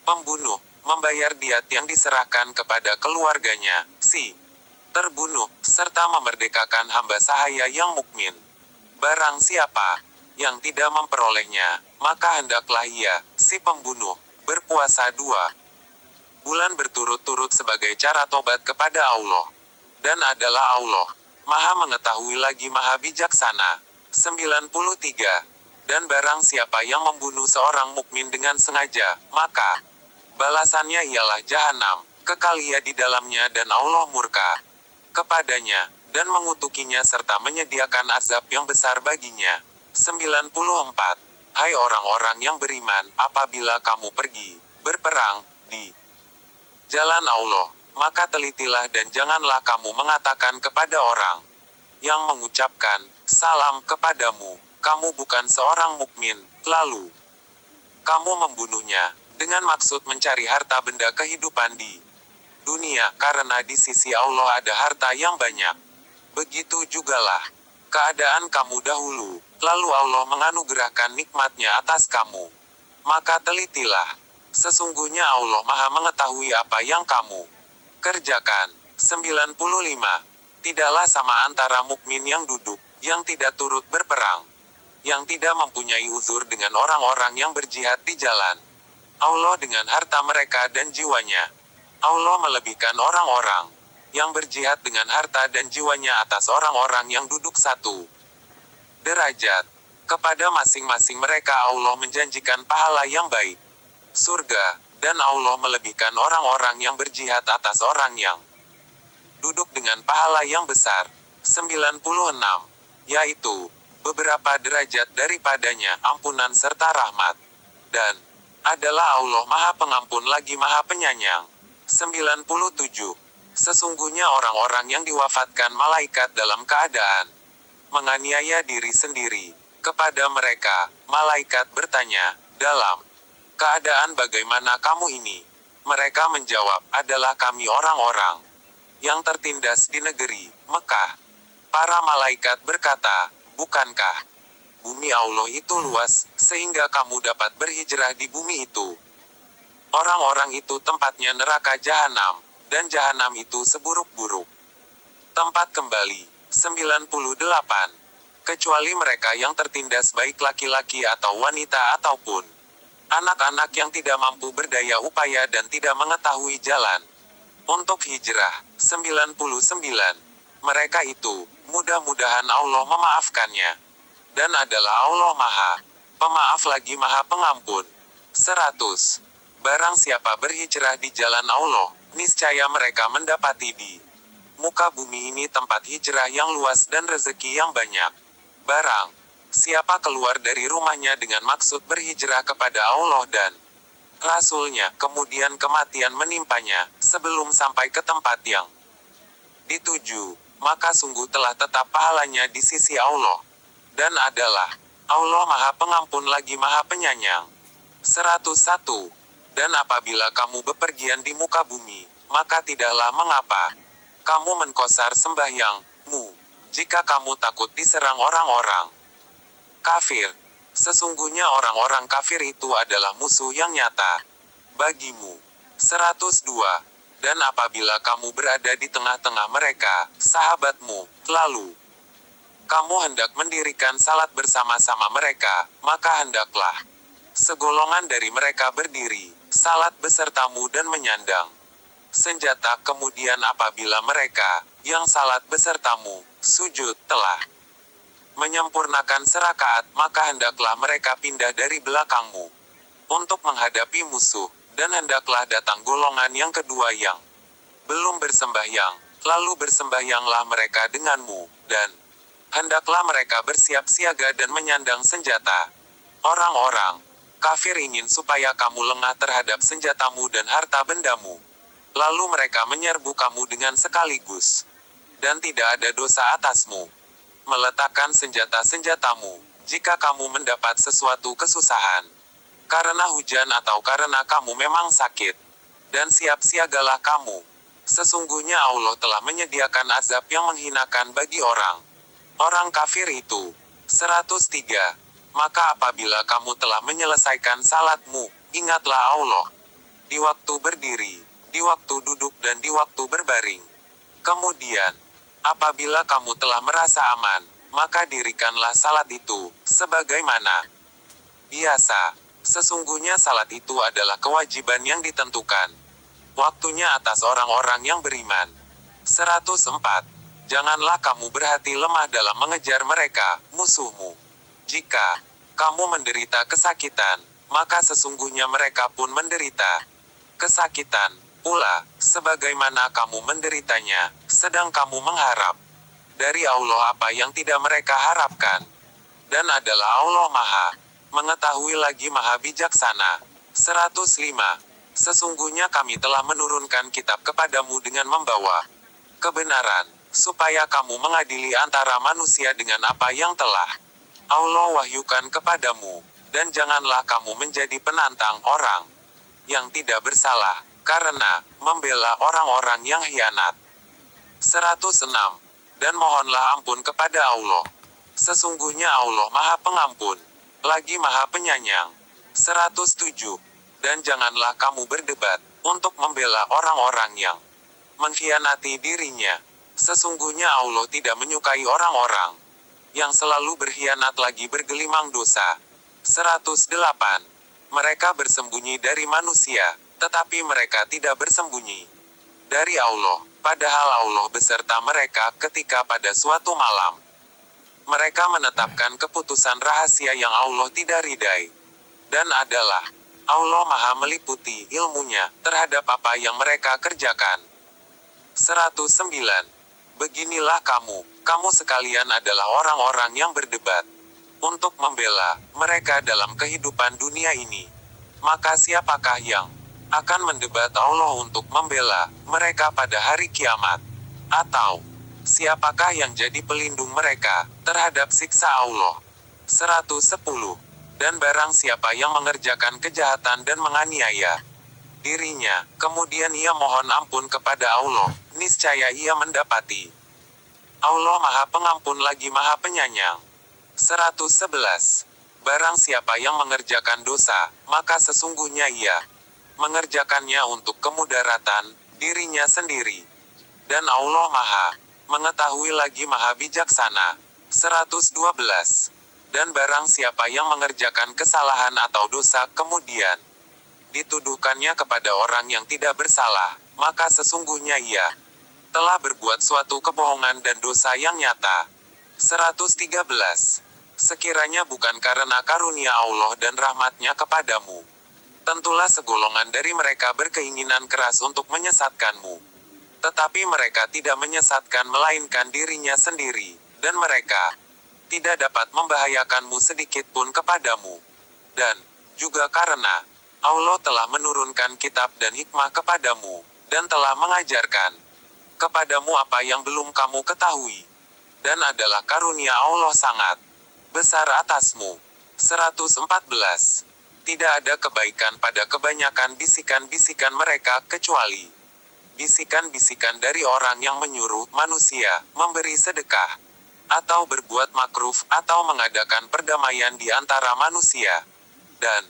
pembunuh membayar diat yang diserahkan kepada keluarganya, si terbunuh, serta memerdekakan hamba sahaya yang mukmin. Barang siapa yang tidak memperolehnya, maka hendaklah ia, si pembunuh, berpuasa 2 bulan berturut-turut sebagai cara tobat kepada Allah. Dan adalah Allah, Maha mengetahui lagi Maha bijaksana. 93. Dan barang siapa yang membunuh seorang mukmin dengan sengaja, maka balasannya ialah jahanam, kekal ia di dalamnya dan Allah murka kepadanya, dan mengutukinya serta menyediakan azab yang besar baginya. 94. Hai orang-orang yang beriman, apabila kamu pergi berperang di jalan Allah, maka telitilah dan janganlah kamu mengatakan kepada orang yang mengucapkan salam kepadamu, kamu bukan seorang mukmin, lalu kamu membunuhnya dengan maksud mencari harta benda kehidupan di dunia, karena di sisi Allah ada harta yang banyak. Begitu jugalah keadaan kamu dahulu, lalu Allah menganugerahkan nikmatnya atas kamu. Maka telitilah, sesungguhnya Allah Maha mengetahui apa yang kamu kerjakan. 95. Tidaklah sama antara mukmin yang duduk, yang tidak turut berperang, yang tidak mempunyai uzur dengan orang-orang yang berjihad di jalan Allah dengan harta mereka dan jiwanya. Allah melebihkan orang-orang yang berjihad dengan harta dan jiwanya atas orang-orang yang duduk satu derajat. Kepada masing-masing mereka Allah menjanjikan pahala yang baik, surga, dan Allah melebihkan orang-orang yang berjihad atas orang yang duduk dengan pahala yang besar. 96. Yaitu beberapa derajat daripadanya ampunan serta rahmat. Dan adalah Allah Maha Pengampun lagi Maha Penyayang. 97. Sesungguhnya orang-orang yang diwafatkan malaikat dalam keadaan menganiaya diri sendiri, kepada mereka, malaikat bertanya, dalam keadaan bagaimana kamu ini? Mereka menjawab, adalah kami orang-orang yang tertindas di negeri Mekah. Para malaikat berkata, bukankah bumi Allah itu luas, sehingga kamu dapat berhijrah di bumi itu? Orang-orang itu tempatnya neraka jahanam, dan jahanam itu seburuk-buruk tempat kembali. 98. Kecuali mereka yang tertindas baik laki-laki atau wanita ataupun anak-anak yang tidak mampu berdaya upaya dan tidak mengetahui jalan untuk hijrah. 99. Mereka itu, mudah-mudahan Allah memaafkannya. Dan adalah Allah Maha Pemaaf lagi Maha Pengampun. 100. Barang siapa berhijrah di jalan Allah, niscaya mereka mendapati di muka bumi ini tempat hijrah yang luas dan rezeki yang banyak. Barang siapa keluar dari rumahnya dengan maksud berhijrah kepada Allah dan Rasul-Nya, kemudian kematian menimpanya, sebelum sampai ke tempat yang dituju, maka sungguh telah tetap pahalanya di sisi Allah. Dan adalah Allah Maha Pengampun lagi Maha Penyayang. 101. Dan apabila kamu bepergian di muka bumi, maka tidaklah mengapa kamu menkosar sembahyangmu, jika kamu takut diserang orang-orang kafir. Sesungguhnya orang-orang kafir itu adalah musuh yang nyata bagimu. 102. Dan apabila kamu berada di tengah-tengah mereka, sahabatmu, lalu kamu hendak mendirikan salat bersama-sama mereka, maka hendaklah segolongan dari mereka berdiri salat besertamu dan menyandang senjata. Kemudian apabila mereka yang salat besertamu sujud telah menyempurnakan serakaat, maka hendaklah mereka pindah dari belakangmu untuk menghadapi musuh, dan hendaklah datang golongan yang kedua yang belum bersembahyang, lalu bersembahyanglah mereka denganmu, dan hendaklah mereka bersiap siaga dan menyandang senjata. Orang-orang kafir ingin supaya kamu lengah terhadap senjatamu dan harta bendamu. Lalu mereka menyerbu kamu dengan sekaligus. Dan tidak ada dosa atasmu meletakkan senjata-senjatamu, jika kamu mendapat sesuatu kesusahan, karena hujan atau karena kamu memang sakit. Dan siap siagalah kamu. Sesungguhnya Allah telah menyediakan azab yang menghinakan bagi orang kafir itu. 103. Maka apabila kamu telah menyelesaikan salatmu, ingatlah Allah di waktu berdiri, di waktu duduk dan di waktu berbaring. Kemudian, apabila kamu telah merasa aman, maka dirikanlah salat itu, sebagaimana biasa. Sesungguhnya salat itu adalah kewajiban yang ditentukan Waktunya atas orang-orang yang beriman. 104. Janganlah kamu berhati lemah dalam mengejar mereka, musuhmu. Jika kamu menderita kesakitan, maka sesungguhnya mereka pun menderita kesakitan pula, sebagaimana kamu menderitanya, sedang kamu mengharap dari Allah apa yang tidak mereka harapkan. Dan adalah Allah Maha Mengetahui lagi Maha Bijaksana. 105. Sesungguhnya kami telah menurunkan kitab kepadamu dengan membawa kebenaran, supaya kamu mengadili antara manusia dengan apa yang telah Allah wahyukan kepadamu. Dan janganlah kamu menjadi penantang orang yang tidak bersalah, karena membela orang-orang yang hianat. 106. Dan mohonlah ampun kepada Allah. Sesungguhnya Allah Maha Pengampun, lagi Maha Penyayang. 107. Dan janganlah kamu berdebat untuk membela orang-orang yang mengkhianati dirinya. Sesungguhnya Allah tidak menyukai orang-orang yang selalu berkhianat lagi bergelimang dosa. 108. Mereka bersembunyi dari manusia, tetapi mereka tidak bersembunyi dari Allah, padahal Allah beserta mereka ketika pada suatu malam mereka menetapkan keputusan rahasia yang Allah tidak ridai. Dan adalah Allah Maha meliputi ilmunya terhadap apa yang mereka kerjakan. 109. Beginilah kamu sekalian adalah orang-orang yang berdebat untuk membela mereka dalam kehidupan dunia ini. Maka siapakah yang akan mendebat Allah untuk membela mereka pada hari kiamat? Atau siapakah yang jadi pelindung mereka terhadap siksa Allah? 110. Dan barang siapa yang mengerjakan kejahatan dan menganiaya dirinya, kemudian ia mohon ampun kepada Allah, niscaya ia mendapati Allah Maha Pengampun lagi Maha Penyayang. 111. Barang siapa yang mengerjakan dosa, maka sesungguhnya ia mengerjakannya untuk kemudaratan dirinya sendiri. Dan Allah Maha Mengetahui lagi Maha Bijaksana. 112. Dan barang siapa yang mengerjakan kesalahan atau dosa kemudian dituduhkannya kepada orang yang tidak bersalah, maka sesungguhnya ia telah berbuat suatu kebohongan dan dosa yang nyata. 113. Sekiranya bukan karena karunia Allah dan rahmatnya kepadamu, tentulah segolongan dari mereka berkeinginan keras untuk menyesatkanmu. Tetapi mereka tidak menyesatkan melainkan dirinya sendiri, dan mereka tidak dapat membahayakanmu sedikit pun kepadamu. Dan juga karena Allah telah menurunkan kitab dan hikmah kepadamu, dan telah mengajarkan kepadamu apa yang belum kamu ketahui. Dan adalah karunia Allah sangat besar atasmu. 114. Tidak ada kebaikan pada kebanyakan bisikan-bisikan mereka kecuali bisikan-bisikan dari orang yang menyuruh manusia memberi sedekah, atau berbuat makruf, atau mengadakan perdamaian di antara manusia. Dan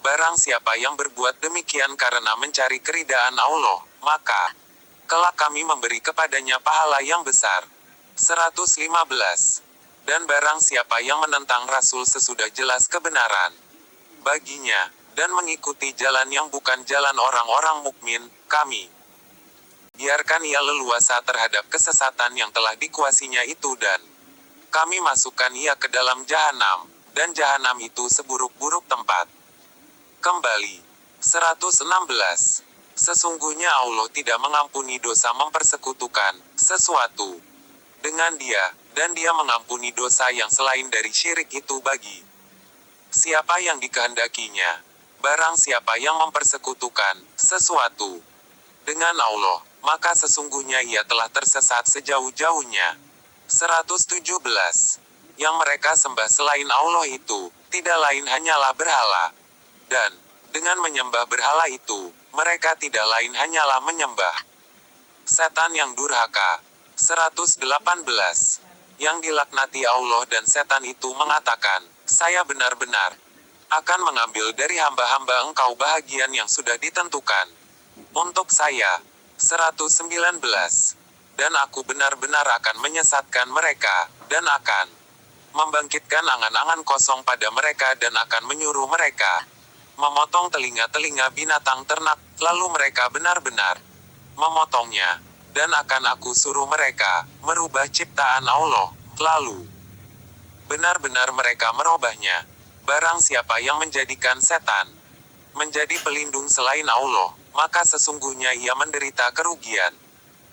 barang siapa yang berbuat demikian karena mencari keridaan Allah, maka kelak kami memberi kepadanya pahala yang besar. 115. Dan barang siapa yang menentang Rasul sesudah jelas kebenaran baginya, dan mengikuti jalan yang bukan jalan orang-orang mukmin, kami biarkan ia leluasa terhadap kesesatan yang telah dikuasinya itu, dan kami masukkan ia ke dalam jahanam, dan jahanam itu seburuk-buruk tempat kembali. 116. Sesungguhnya Allah tidak mengampuni dosa mempersekutukan sesuatu dengan Dia, dan Dia mengampuni dosa yang selain dari syirik itu bagi siapa yang dikehendakinya. Barang siapa yang mempersekutukan sesuatu dengan Allah, maka sesungguhnya ia telah tersesat sejauh-jauhnya. 117. Yang mereka sembah selain Allah itu tidak lain hanyalah berhala. Dan dengan menyembah berhala itu, mereka tidak lain hanyalah menyembah setan yang durhaka. 118. Yang dilaknati Allah dan setan itu mengatakan, saya benar-benar akan mengambil dari hamba-hamba engkau bahagian yang sudah ditentukan untuk saya. 119. Dan aku benar-benar akan menyesatkan mereka, dan akan membangkitkan angan-angan kosong pada mereka dan akan menyuruh mereka memotong telinga-telinga binatang ternak, lalu mereka benar-benar memotongnya. Dan akan aku suruh mereka merubah ciptaan Allah, lalu benar-benar mereka merubahnya. Barang siapa yang menjadikan setan menjadi pelindung selain Allah, maka sesungguhnya ia menderita kerugian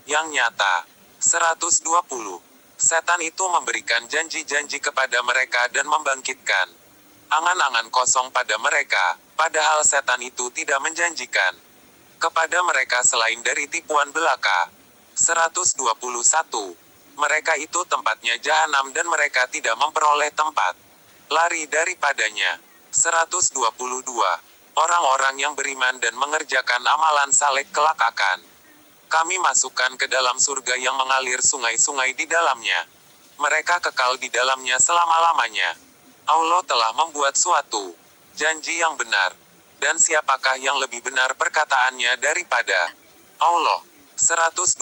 yang nyata. 120. Setan itu memberikan janji-janji kepada mereka dan membangkitkan angan-angan kosong pada mereka, padahal setan itu tidak menjanjikan kepada mereka selain dari tipuan belaka. 121. Mereka itu tempatnya jahanam dan mereka tidak memperoleh tempat lari daripadanya. 122. Orang-orang yang beriman dan mengerjakan amalan saleh kelak akan kami masukkan ke dalam surga yang mengalir sungai-sungai di dalamnya. Mereka kekal di dalamnya selama-lamanya. Allah telah membuat suatu janji yang benar. Dan siapakah yang lebih benar perkataannya daripada Allah? 123.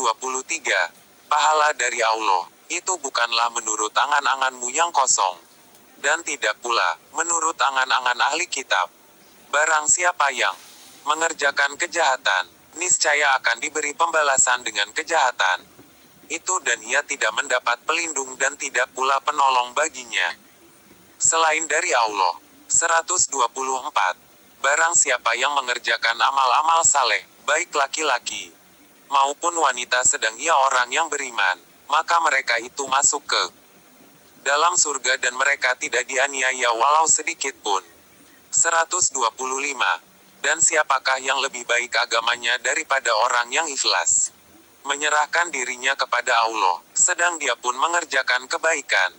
Pahala dari Allah, itu bukanlah menurut angan-anganmu yang kosong. Dan tidak pula menurut angan-angan ahli kitab. Barang siapa yang mengerjakan kejahatan, niscaya akan diberi pembalasan dengan kejahatan itu dan ia tidak mendapat pelindung dan tidak pula penolong baginya selain dari Allah. 124. Barang siapa yang mengerjakan amal-amal saleh, baik laki-laki maupun wanita sedang ia orang yang beriman, maka mereka itu masuk ke dalam surga dan mereka tidak dianiaya walau sedikit pun. 125. Dan siapakah yang lebih baik agamanya daripada orang yang ikhlas menyerahkan dirinya kepada Allah, sedang dia pun mengerjakan kebaikan.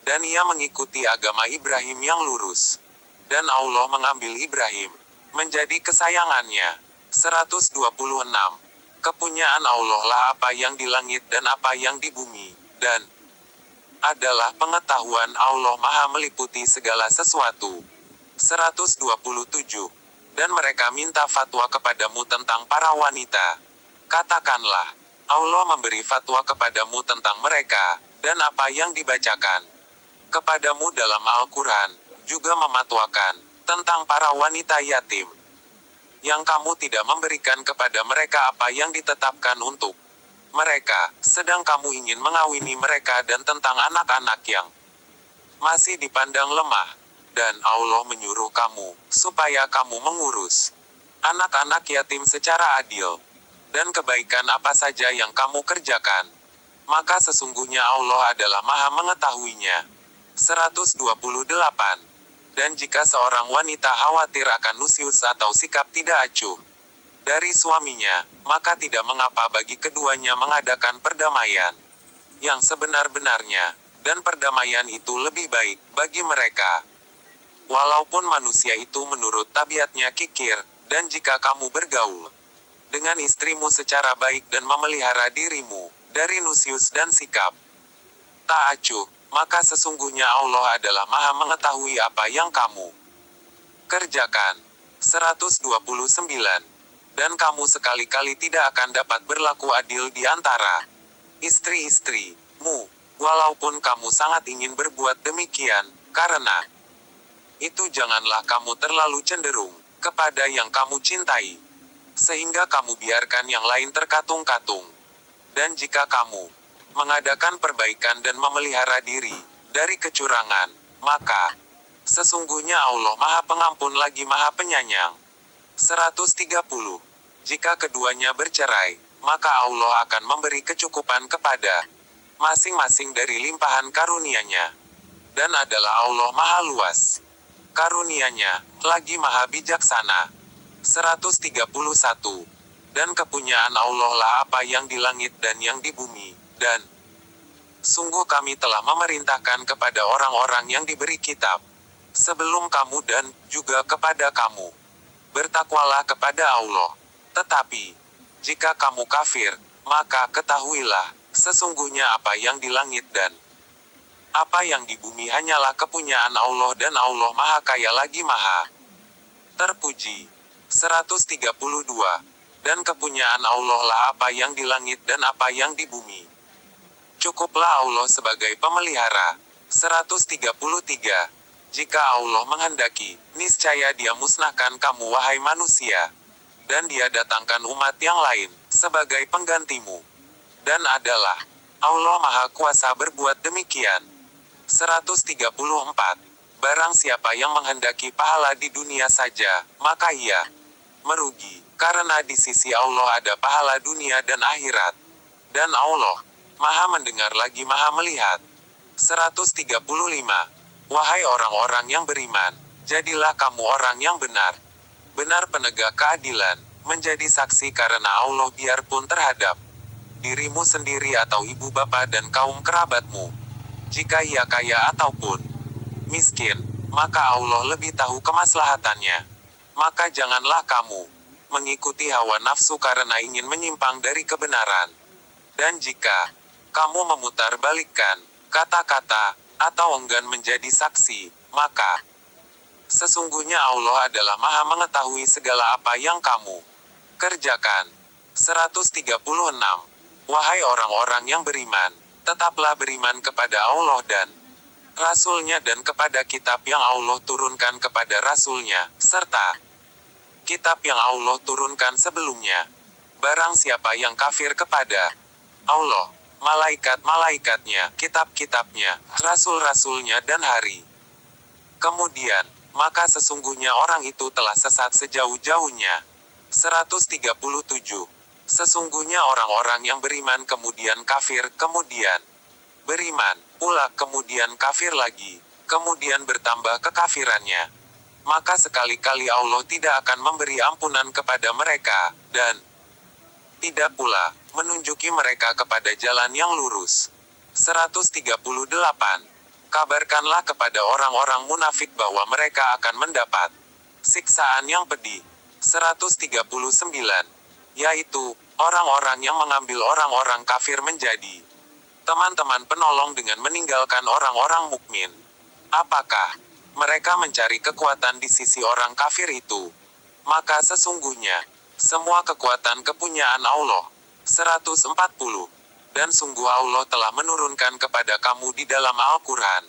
Dan ia mengikuti agama Ibrahim yang lurus. Dan Allah mengambil Ibrahim menjadi kesayangannya. 126. Kepunyaan Allah lah apa yang di langit dan apa yang di bumi, dan adalah pengetahuan Allah Maha meliputi segala sesuatu. 127. Dan mereka minta fatwa kepadamu tentang para wanita. Katakanlah, Allah memberi fatwa kepadamu tentang mereka, dan apa yang dibacakan kepadamu dalam Al-Quran, juga mematwakan tentang para wanita yatim, yang kamu tidak memberikan kepada mereka apa yang ditetapkan untuk mereka, sedang kamu ingin mengawini mereka, dan tentang anak-anak yang masih dipandang lemah. Dan Allah menyuruh kamu, supaya kamu mengurus anak-anak yatim secara adil. Dan kebaikan apa saja yang kamu kerjakan, maka sesungguhnya Allah adalah Maha mengetahuinya. 128. Dan jika seorang wanita khawatir akan nusyuz atau sikap tidak acuh dari suaminya, maka tidak mengapa bagi keduanya mengadakan perdamaian yang sebenar-benarnya, dan perdamaian itu lebih baik bagi mereka. Walaupun manusia itu menurut tabiatnya kikir, dan jika kamu bergaul dengan istrimu secara baik dan memelihara dirimu dari nusyuz dan sikap tak acuh, maka sesungguhnya Allah adalah Maha mengetahui apa yang kamu kerjakan. 129. Dan kamu sekali-kali tidak akan dapat berlaku adil di antara istri-istrimu, walaupun kamu sangat ingin berbuat demikian, karena itu janganlah kamu terlalu cenderung kepada yang kamu cintai, sehingga kamu biarkan yang lain terkatung-katung. Dan jika kamu mengadakan perbaikan dan memelihara diri dari kecurangan, maka sesungguhnya Allah Maha Pengampun lagi Maha Penyayang. 130. Jika keduanya bercerai, maka Allah akan memberi kecukupan kepada masing-masing dari limpahan karunia-Nya. Dan adalah Allah Maha Luas karunia-Nya, lagi Maha Bijaksana. 131. Dan kepunyaan Allah lah apa yang di langit dan yang di bumi, dan sungguh kami telah memerintahkan kepada orang-orang yang diberi kitab sebelum kamu dan juga kepada kamu, bertakwalah kepada Allah. Tetapi jika kamu kafir, maka ketahuilah, sesungguhnya apa yang di langit dan apa yang di bumi hanyalah kepunyaan Allah, dan Allah Maha Kaya lagi Maha terpuji. 132. Dan kepunyaan Allah lah apa yang di langit dan apa yang di bumi. Cukuplah Allah sebagai pemelihara. 133. Jika Allah menghendaki, niscaya Dia musnahkan kamu wahai manusia. Dan Dia datangkan umat yang lain, sebagai penggantimu. Dan adalah Allah Maha Kuasa berbuat demikian. 134. Barang siapa yang menghendaki pahala di dunia saja, maka ia merugi, karena di sisi Allah ada pahala dunia dan akhirat. Dan Allah Maha mendengar lagi Maha melihat. 135. Wahai orang-orang yang beriman, jadilah kamu orang yang benar. Benar penegak keadilan, menjadi saksi karena Allah biarpun terhadap dirimu sendiri atau ibu bapa dan kaum kerabatmu. Jika ia kaya ataupun miskin, maka Allah lebih tahu kemaslahatannya. Maka janganlah kamu mengikuti hawa nafsu karena ingin menyimpang dari kebenaran. Dan jika kamu memutarbalikkan kata-kata atau enggan menjadi saksi, maka sesungguhnya Allah adalah Maha mengetahui segala apa yang kamu kerjakan. 136. Wahai orang-orang yang beriman, tetaplah beriman kepada Allah dan Rasul-Nya dan kepada kitab yang Allah turunkan kepada Rasul-Nya, serta kitab yang Allah turunkan sebelumnya. Barang siapa yang kafir kepada Allah, malaikat-malaikatnya, kitab-kitabnya, rasul-rasulnya dan hari kemudian, maka sesungguhnya orang itu telah sesat sejauh-jauhnya. 137. Sesungguhnya orang-orang yang beriman kemudian kafir, kemudian beriman pula, kemudian kafir lagi, kemudian bertambah kekafirannya. Maka sekali-kali Allah tidak akan memberi ampunan kepada mereka, dan tidak pula menunjuki mereka kepada jalan yang lurus. 138. Kabarkanlah kepada orang-orang munafik bahwa mereka akan mendapat siksaan yang pedih. 139. Yaitu orang-orang yang mengambil orang-orang kafir menjadi teman-teman penolong dengan meninggalkan orang-orang mukmin. Apakah mereka mencari kekuatan di sisi orang kafir itu? Maka sesungguhnya semua kekuatan kepunyaan Allah. 140. Dan sungguh Allah telah menurunkan kepada kamu di dalam Al-Quran,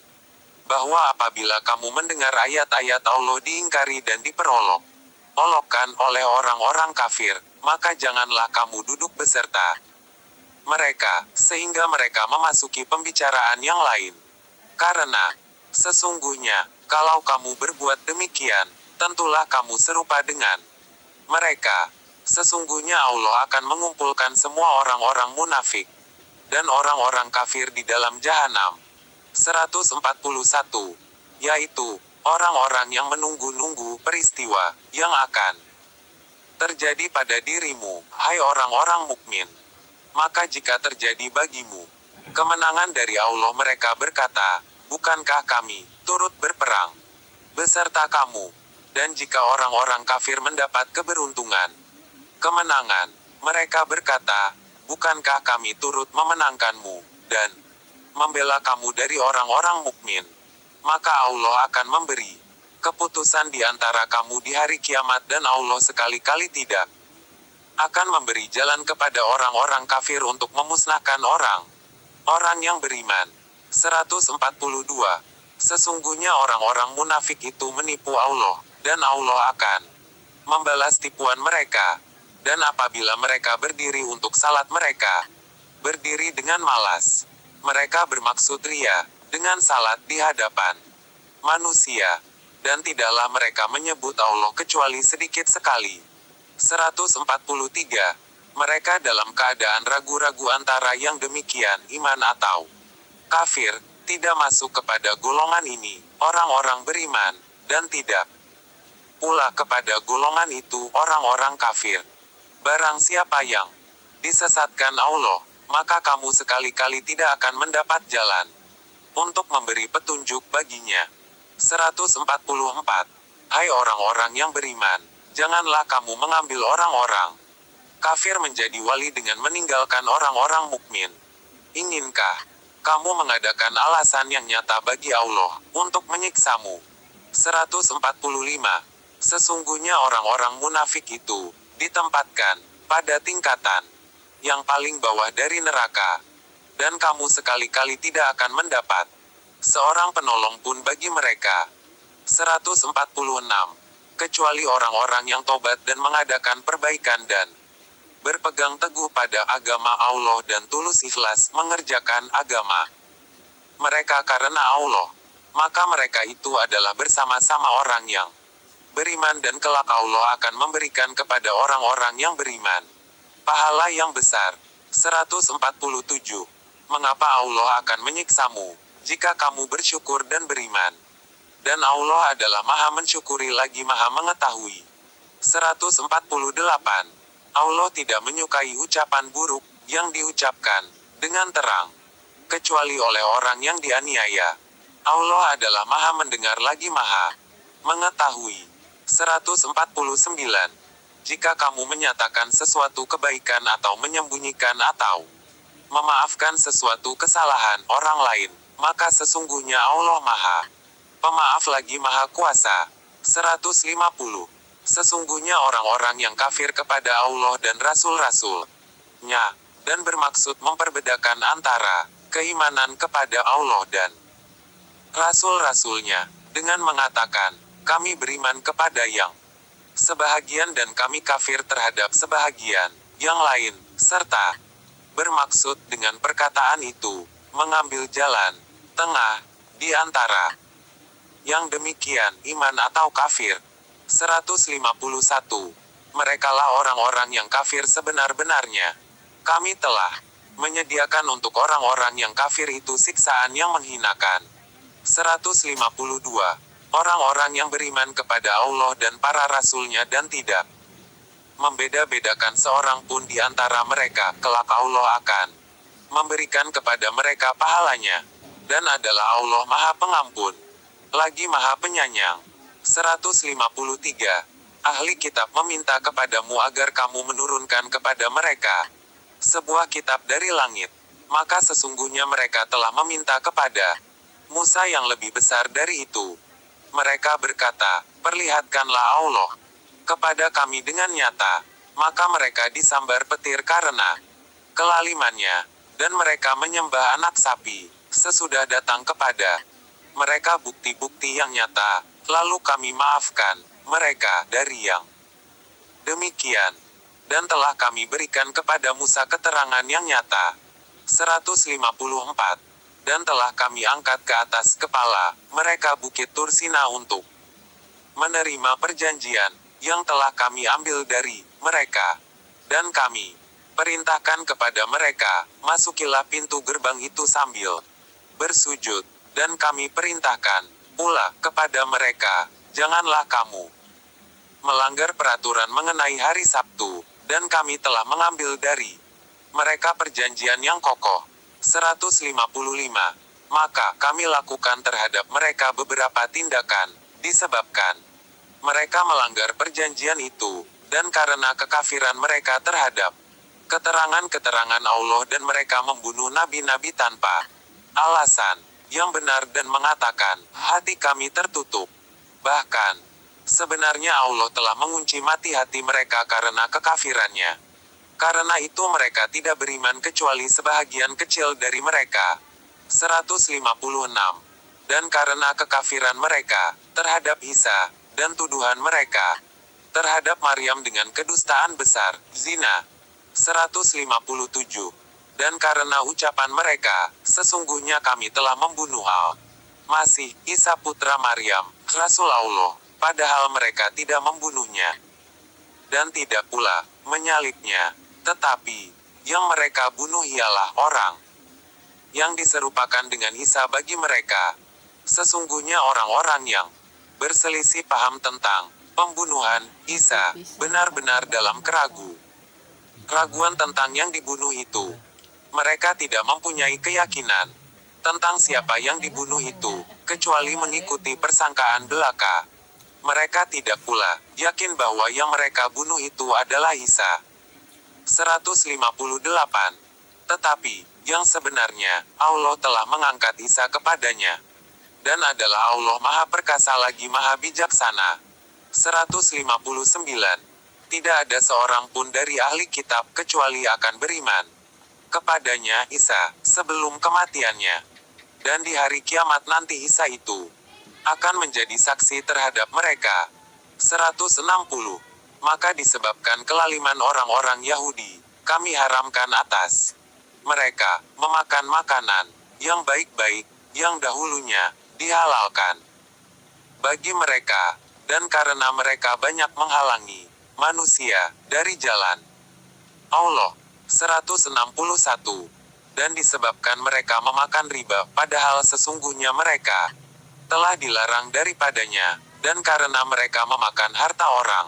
bahwa apabila kamu mendengar ayat-ayat Allah diingkari dan diperolok-olokkan oleh orang-orang kafir, maka janganlah kamu duduk beserta mereka, sehingga mereka memasuki pembicaraan yang lain. Karena sesungguhnya, kalau kamu berbuat demikian, tentulah kamu serupa dengan mereka. Sesungguhnya Allah akan mengumpulkan semua orang-orang munafik dan orang-orang kafir di dalam jahanam. 141. Yaitu orang-orang yang menunggu-nunggu peristiwa yang akan terjadi pada dirimu, hai orang-orang mukmin. Maka jika terjadi bagimu kemenangan dari Allah, mereka berkata, bukankah kami turut berperang beserta kamu? Dan jika orang-orang kafir mendapat keberuntungan, kemenangan, mereka berkata, bukankah kami turut memenangkanmu dan membela kamu dari orang-orang mukmin? Maka Allah akan memberi keputusan di antara kamu di hari kiamat, dan Allah sekali-kali tidak akan memberi jalan kepada orang-orang kafir untuk memusnahkan orang yang beriman. 142. Sesungguhnya orang-orang munafik itu menipu Allah, dan Allah akan membalas tipuan mereka. Dan apabila mereka berdiri untuk salat, mereka berdiri dengan malas. Mereka bermaksud ria dengan salat di hadapan manusia, dan tidaklah mereka menyebut Allah kecuali sedikit sekali. 143. Mereka dalam keadaan ragu-ragu antara yang demikian iman atau kafir, tidak masuk kepada golongan ini, orang-orang beriman, dan tidak pula kepada golongan itu, orang-orang kafir. Barang siapa yang disesatkan Allah, maka kamu sekali-kali tidak akan mendapat jalan untuk memberi petunjuk baginya. 144. Hai orang-orang yang beriman, janganlah kamu mengambil orang-orang kafir menjadi wali dengan meninggalkan orang-orang mukmin. Inginkah kamu mengadakan alasan yang nyata bagi Allah untuk menyiksamu? 145. Sesungguhnya orang-orang munafik itu ditempatkan pada tingkatan yang paling bawah dari neraka, dan kamu sekali-kali tidak akan mendapat seorang penolong pun bagi mereka. 146. Kecuali orang-orang yang tobat dan mengadakan perbaikan dan berpegang teguh pada agama Allah dan tulus ikhlas mengerjakan agama mereka karena Allah, maka mereka itu adalah bersama-sama orang yang beriman dan kelak Allah akan memberikan kepada orang-orang yang beriman pahala yang besar. 147. Mengapa Allah akan menyiksamu jika kamu bersyukur dan beriman? Dan Allah adalah Maha mensyukuri lagi Maha mengetahui. 148. Allah tidak menyukai ucapan buruk yang diucapkan dengan terang, kecuali oleh orang yang dianiaya. Allah adalah Maha mendengar lagi Maha mengetahui. 149. Jika kamu menyatakan sesuatu kebaikan atau menyembunyikan atau memaafkan sesuatu kesalahan orang lain, maka sesungguhnya Allah Maha Pemaaf lagi Maha Kuasa. 150. Sesungguhnya orang-orang yang kafir kepada Allah dan Rasul-Rasul-Nya, dan bermaksud memperbedakan antara keimanan kepada Allah dan Rasul-Rasul-Nya, dengan mengatakan, kami beriman kepada yang sebahagian dan kami kafir terhadap sebahagian yang lain, serta bermaksud dengan perkataan itu, mengambil jalan tengah di antara yang demikian, iman atau kafir. 151. Merekalah orang-orang yang kafir sebenar-benarnya. Kami telah menyediakan untuk orang-orang yang kafir itu siksaan yang menghinakan. 152. Orang-orang yang beriman kepada Allah dan para rasulnya dan tidak membeda-bedakan seorang pun di antara mereka, kelak Allah akan memberikan kepada mereka pahalanya. Dan adalah Allah Maha Pengampun lagi Maha Penyayang. 153. Ahli kitab meminta kepadamu agar kamu menurunkan kepada mereka sebuah kitab dari langit. Maka sesungguhnya mereka telah meminta kepada Musa yang lebih besar dari itu. Mereka berkata, perlihatkanlah Allah kepada kami dengan nyata. Maka mereka disambar petir karena kelalimannya, dan mereka menyembah anak sapi. Sesudah datang kepada mereka bukti-bukti yang nyata, lalu kami maafkan mereka dari yang demikian. Dan telah kami berikan kepada Musa keterangan yang nyata. 154. Dan telah kami angkat ke atas kepala mereka bukit Tursina untuk menerima perjanjian yang telah kami ambil dari mereka. Dan kami perintahkan kepada mereka, masukilah pintu gerbang itu sambil bersujud. Dan kami perintahkan pula kepada mereka, janganlah kamu melanggar peraturan mengenai hari Sabtu, dan kami telah mengambil dari mereka perjanjian yang kokoh. 155. Maka kami lakukan terhadap mereka beberapa tindakan, disebabkan mereka melanggar perjanjian itu, dan karena kekafiran mereka terhadap keterangan-keterangan Allah dan mereka membunuh nabi-nabi tanpa alasan yang benar dan mengatakan, hati kami tertutup. Bahkan, sebenarnya Allah telah mengunci mati hati mereka karena kekafirannya. Karena itu mereka tidak beriman kecuali sebahagian kecil dari mereka. 156. Dan karena kekafiran mereka terhadap Isa, dan tuduhan mereka terhadap Maryam dengan kedustaan besar, zina. 157. Dan karena ucapan mereka, sesungguhnya kami telah membunuh Al-Masih, Isa putra Maryam, Rasul Allah, padahal mereka tidak membunuhnya. Dan tidak pula menyalibnya. Tetapi, yang mereka bunuh ialah orang yang diserupakan dengan Isa bagi mereka. Sesungguhnya orang-orang yang berselisih paham tentang pembunuhan Isa, benar-benar dalam keraguan tentang yang dibunuh itu. Mereka tidak mempunyai keyakinan tentang siapa yang dibunuh itu, kecuali mengikuti persangkaan belaka. Mereka tidak pula yakin bahwa yang mereka bunuh itu adalah Isa. 158. Tetapi, yang sebenarnya, Allah telah mengangkat Isa kepadanya. Dan adalah Allah Maha Perkasa lagi Maha Bijaksana. 159. Tidak ada seorang pun dari ahli kitab kecuali akan beriman kepadanya Isa sebelum kematiannya. Dan di hari kiamat nanti Isa itu akan menjadi saksi terhadap mereka. 160. Maka disebabkan kelaliman orang-orang Yahudi, kami haramkan atas mereka memakan makanan yang baik-baik, yang dahulunya dihalalkan bagi mereka, dan karena mereka banyak menghalangi manusia dari jalan Allah. 161. Dan disebabkan mereka memakan riba, padahal sesungguhnya mereka telah dilarang daripadanya, dan karena mereka memakan harta orang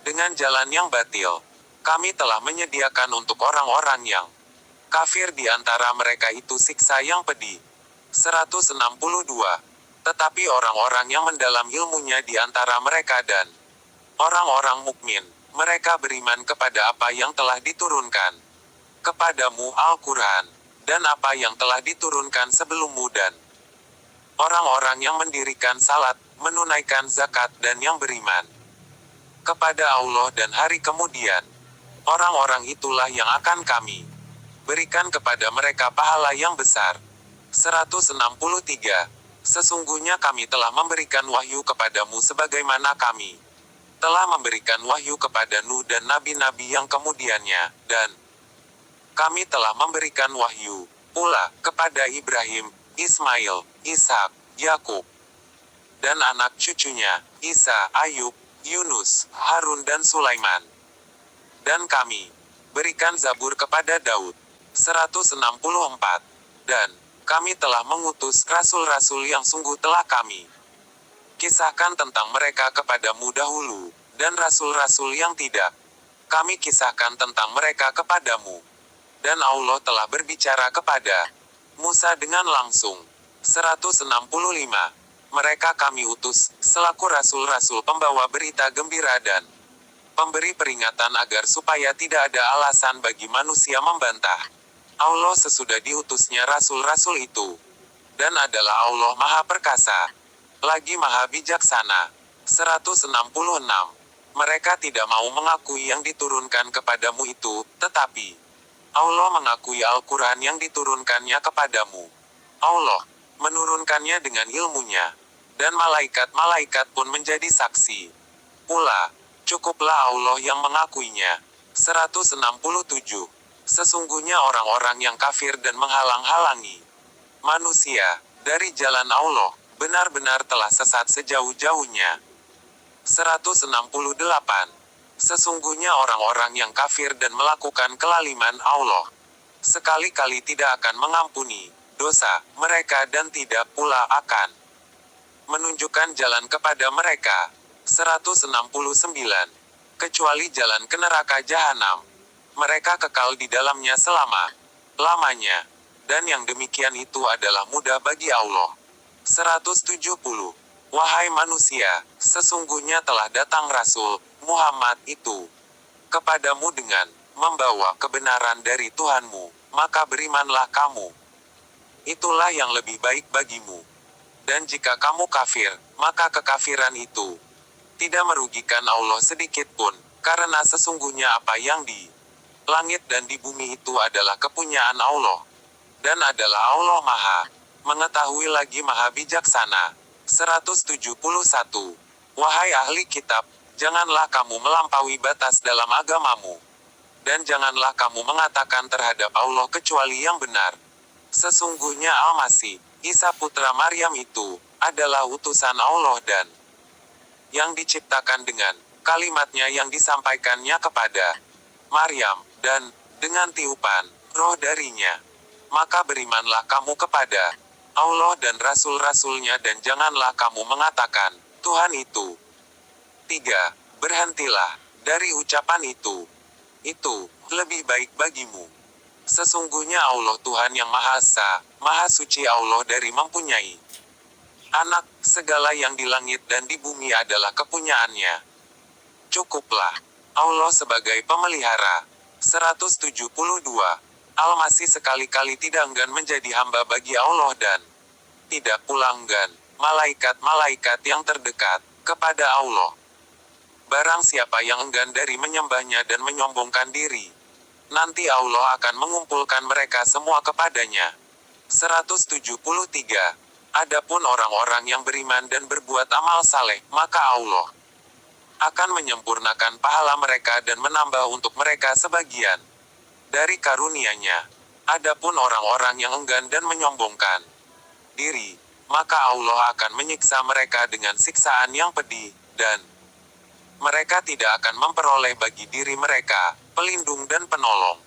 dengan jalan yang batil, kami telah menyediakan untuk orang-orang yang kafir di antara mereka itu siksa yang pedih. 162. Tetapi orang-orang yang mendalam ilmunya di antara mereka dan orang-orang mukmin, mereka beriman kepada apa yang telah diturunkan kepadamu Al-Quran, dan apa yang telah diturunkan sebelummu, dan orang-orang yang mendirikan salat, menunaikan zakat, dan yang beriman kepada Allah dan hari kemudian, orang-orang itulah yang akan kami berikan kepada mereka pahala yang besar. 163. Sesungguhnya kami telah memberikan wahyu kepadamu sebagaimana kami telah memberikan wahyu kepada Nuh dan nabi-nabi yang kemudiannya, dan kami telah memberikan wahyu pula kepada Ibrahim, Ismail, Ishak, Yakub, dan anak cucunya, Isa, Ayub, Yunus, Harun dan Sulaiman. Dan kami berikan Zabur kepada Daud. 164. Dan kami telah mengutus rasul-rasul yang sungguh telah kami kisahkan tentang mereka kepadamu dahulu, dan rasul-rasul yang tidak kami kisahkan tentang mereka kepadamu. Dan Allah telah berbicara kepada Musa dengan langsung. 165. Mereka kami utus selaku rasul-rasul pembawa berita gembira dan pemberi peringatan agar supaya tidak ada alasan bagi manusia membantah Allah sesudah diutusnya rasul-rasul itu. Dan adalah Allah Maha Perkasa, lagi Maha Bijaksana. 166. Mereka tidak mau mengakui yang diturunkan kepadamu itu, tetapi Allah mengakui Al-Quran yang diturunkannya kepadamu. Allah menurunkannya dengan ilmunya, dan malaikat-malaikat pun menjadi saksi pula. Cukuplah Allah yang mengakuinya. 167. Sesungguhnya orang-orang yang kafir dan menghalang-halangi manusia dari jalan Allah, benar-benar telah sesat sejauh-jauhnya. 168. Sesungguhnya orang-orang yang kafir dan melakukan kelaliman Allah sekali-kali tidak akan mengampuni dosa mereka dan tidak pula akan menunjukkan jalan kepada mereka. 169. Kecuali jalan ke neraka jahanam. Mereka kekal di dalamnya selama-lamanya. Dan yang demikian itu adalah mudah bagi Allah. 170. Wahai manusia, sesungguhnya telah datang Rasul Muhammad itu kepadamu dengan membawa kebenaran dari Tuhanmu, maka berimanlah kamu. Itulah yang lebih baik bagimu. Dan jika kamu kafir, maka kekafiran itu tidak merugikan Allah sedikit pun, karena sesungguhnya apa yang di langit dan di bumi itu adalah kepunyaan Allah. Dan adalah Allah Maha Mengetahui lagi Maha Bijaksana. 171. Wahai ahli kitab, janganlah kamu melampaui batas dalam agamamu. Dan janganlah kamu mengatakan terhadap Allah kecuali yang benar. Sesungguhnya Al-Masih, Isa putra Maryam itu, adalah utusan Allah dan yang diciptakan dengan kalimatnya yang disampaikannya kepada Maryam, dan dengan tiupan roh darinya. Maka berimanlah kamu kepada Allah dan Rasul-Rasulnya dan janganlah kamu mengatakan, Tuhan itu 3. Berhentilah dari ucapan itu. Itu lebih baik bagimu. Sesungguhnya Allah Tuhan yang Maha Esa, Maha Suci Allah dari mempunyai anak, segala yang di langit dan di bumi adalah kepunyaannya. Cukuplah Allah sebagai pemelihara. 172. Al-Masih sekali-kali tidak enggan menjadi hamba bagi Allah dan tidak pula enggan malaikat-malaikat yang terdekat kepada Allah. Barang siapa yang enggan dari menyembahnya dan menyombongkan diri, nanti Allah akan mengumpulkan mereka semua kepadanya. 173. Adapun orang-orang yang beriman dan berbuat amal saleh, maka Allah akan menyempurnakan pahala mereka dan menambah untuk mereka sebagian dari karunia-Nya. Adapun orang-orang yang enggan dan menyombongkan diri, maka Allah akan menyiksa mereka dengan siksaan yang pedih, dan mereka tidak akan memperoleh bagi diri mereka pelindung dan penolong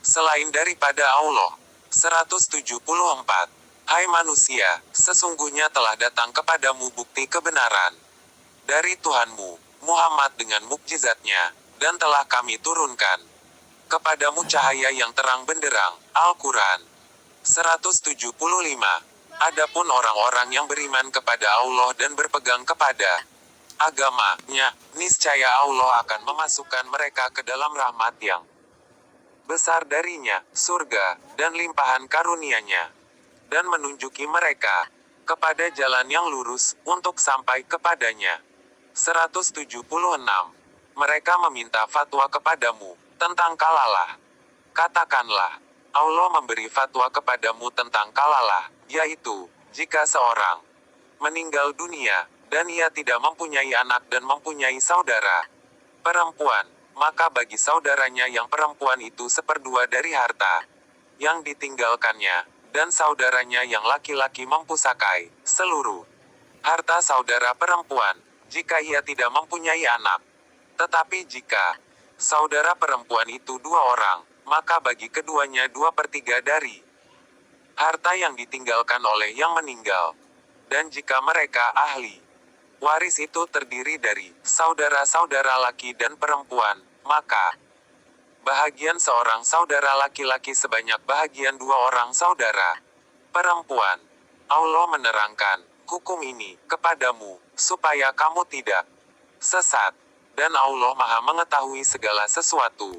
selain daripada Allah. 174. Hai manusia, sesungguhnya telah datang kepadamu bukti kebenaran dari Tuhanmu, Muhammad dengan mukjizatnya, dan telah kami turunkan kepadamu cahaya yang terang benderang, Al-Quran. 175. Adapun orang-orang yang beriman kepada Allah dan berpegang kepada agamanya, niscaya Allah akan memasukkan mereka ke dalam rahmat yang besar darinya, surga, dan limpahan karunia-Nya, dan menunjuki mereka kepada jalan yang lurus, untuk sampai kepadanya. 176. Mereka meminta fatwa kepadamu tentang kalalah. Katakanlah, Allah memberi fatwa kepadamu tentang kalalah, yaitu, jika seorang meninggal dunia, dan ia tidak mempunyai anak dan mempunyai saudara perempuan, maka bagi saudaranya yang perempuan itu seperdua dari harta yang ditinggalkannya, dan saudaranya yang laki-laki mempusakai seluruh harta saudara perempuan, jika ia tidak mempunyai anak. Tetapi jika saudara perempuan itu 2 orang, maka bagi keduanya 2/3 dari harta yang ditinggalkan oleh yang meninggal. Dan jika mereka ahli waris itu terdiri dari saudara-saudara laki dan perempuan, maka bahagian seorang saudara laki-laki sebanyak bahagian 2 orang saudara perempuan. Allah menerangkan hukum ini kepadamu, supaya kamu tidak sesat. Dan Allah Maha mengetahui segala sesuatu.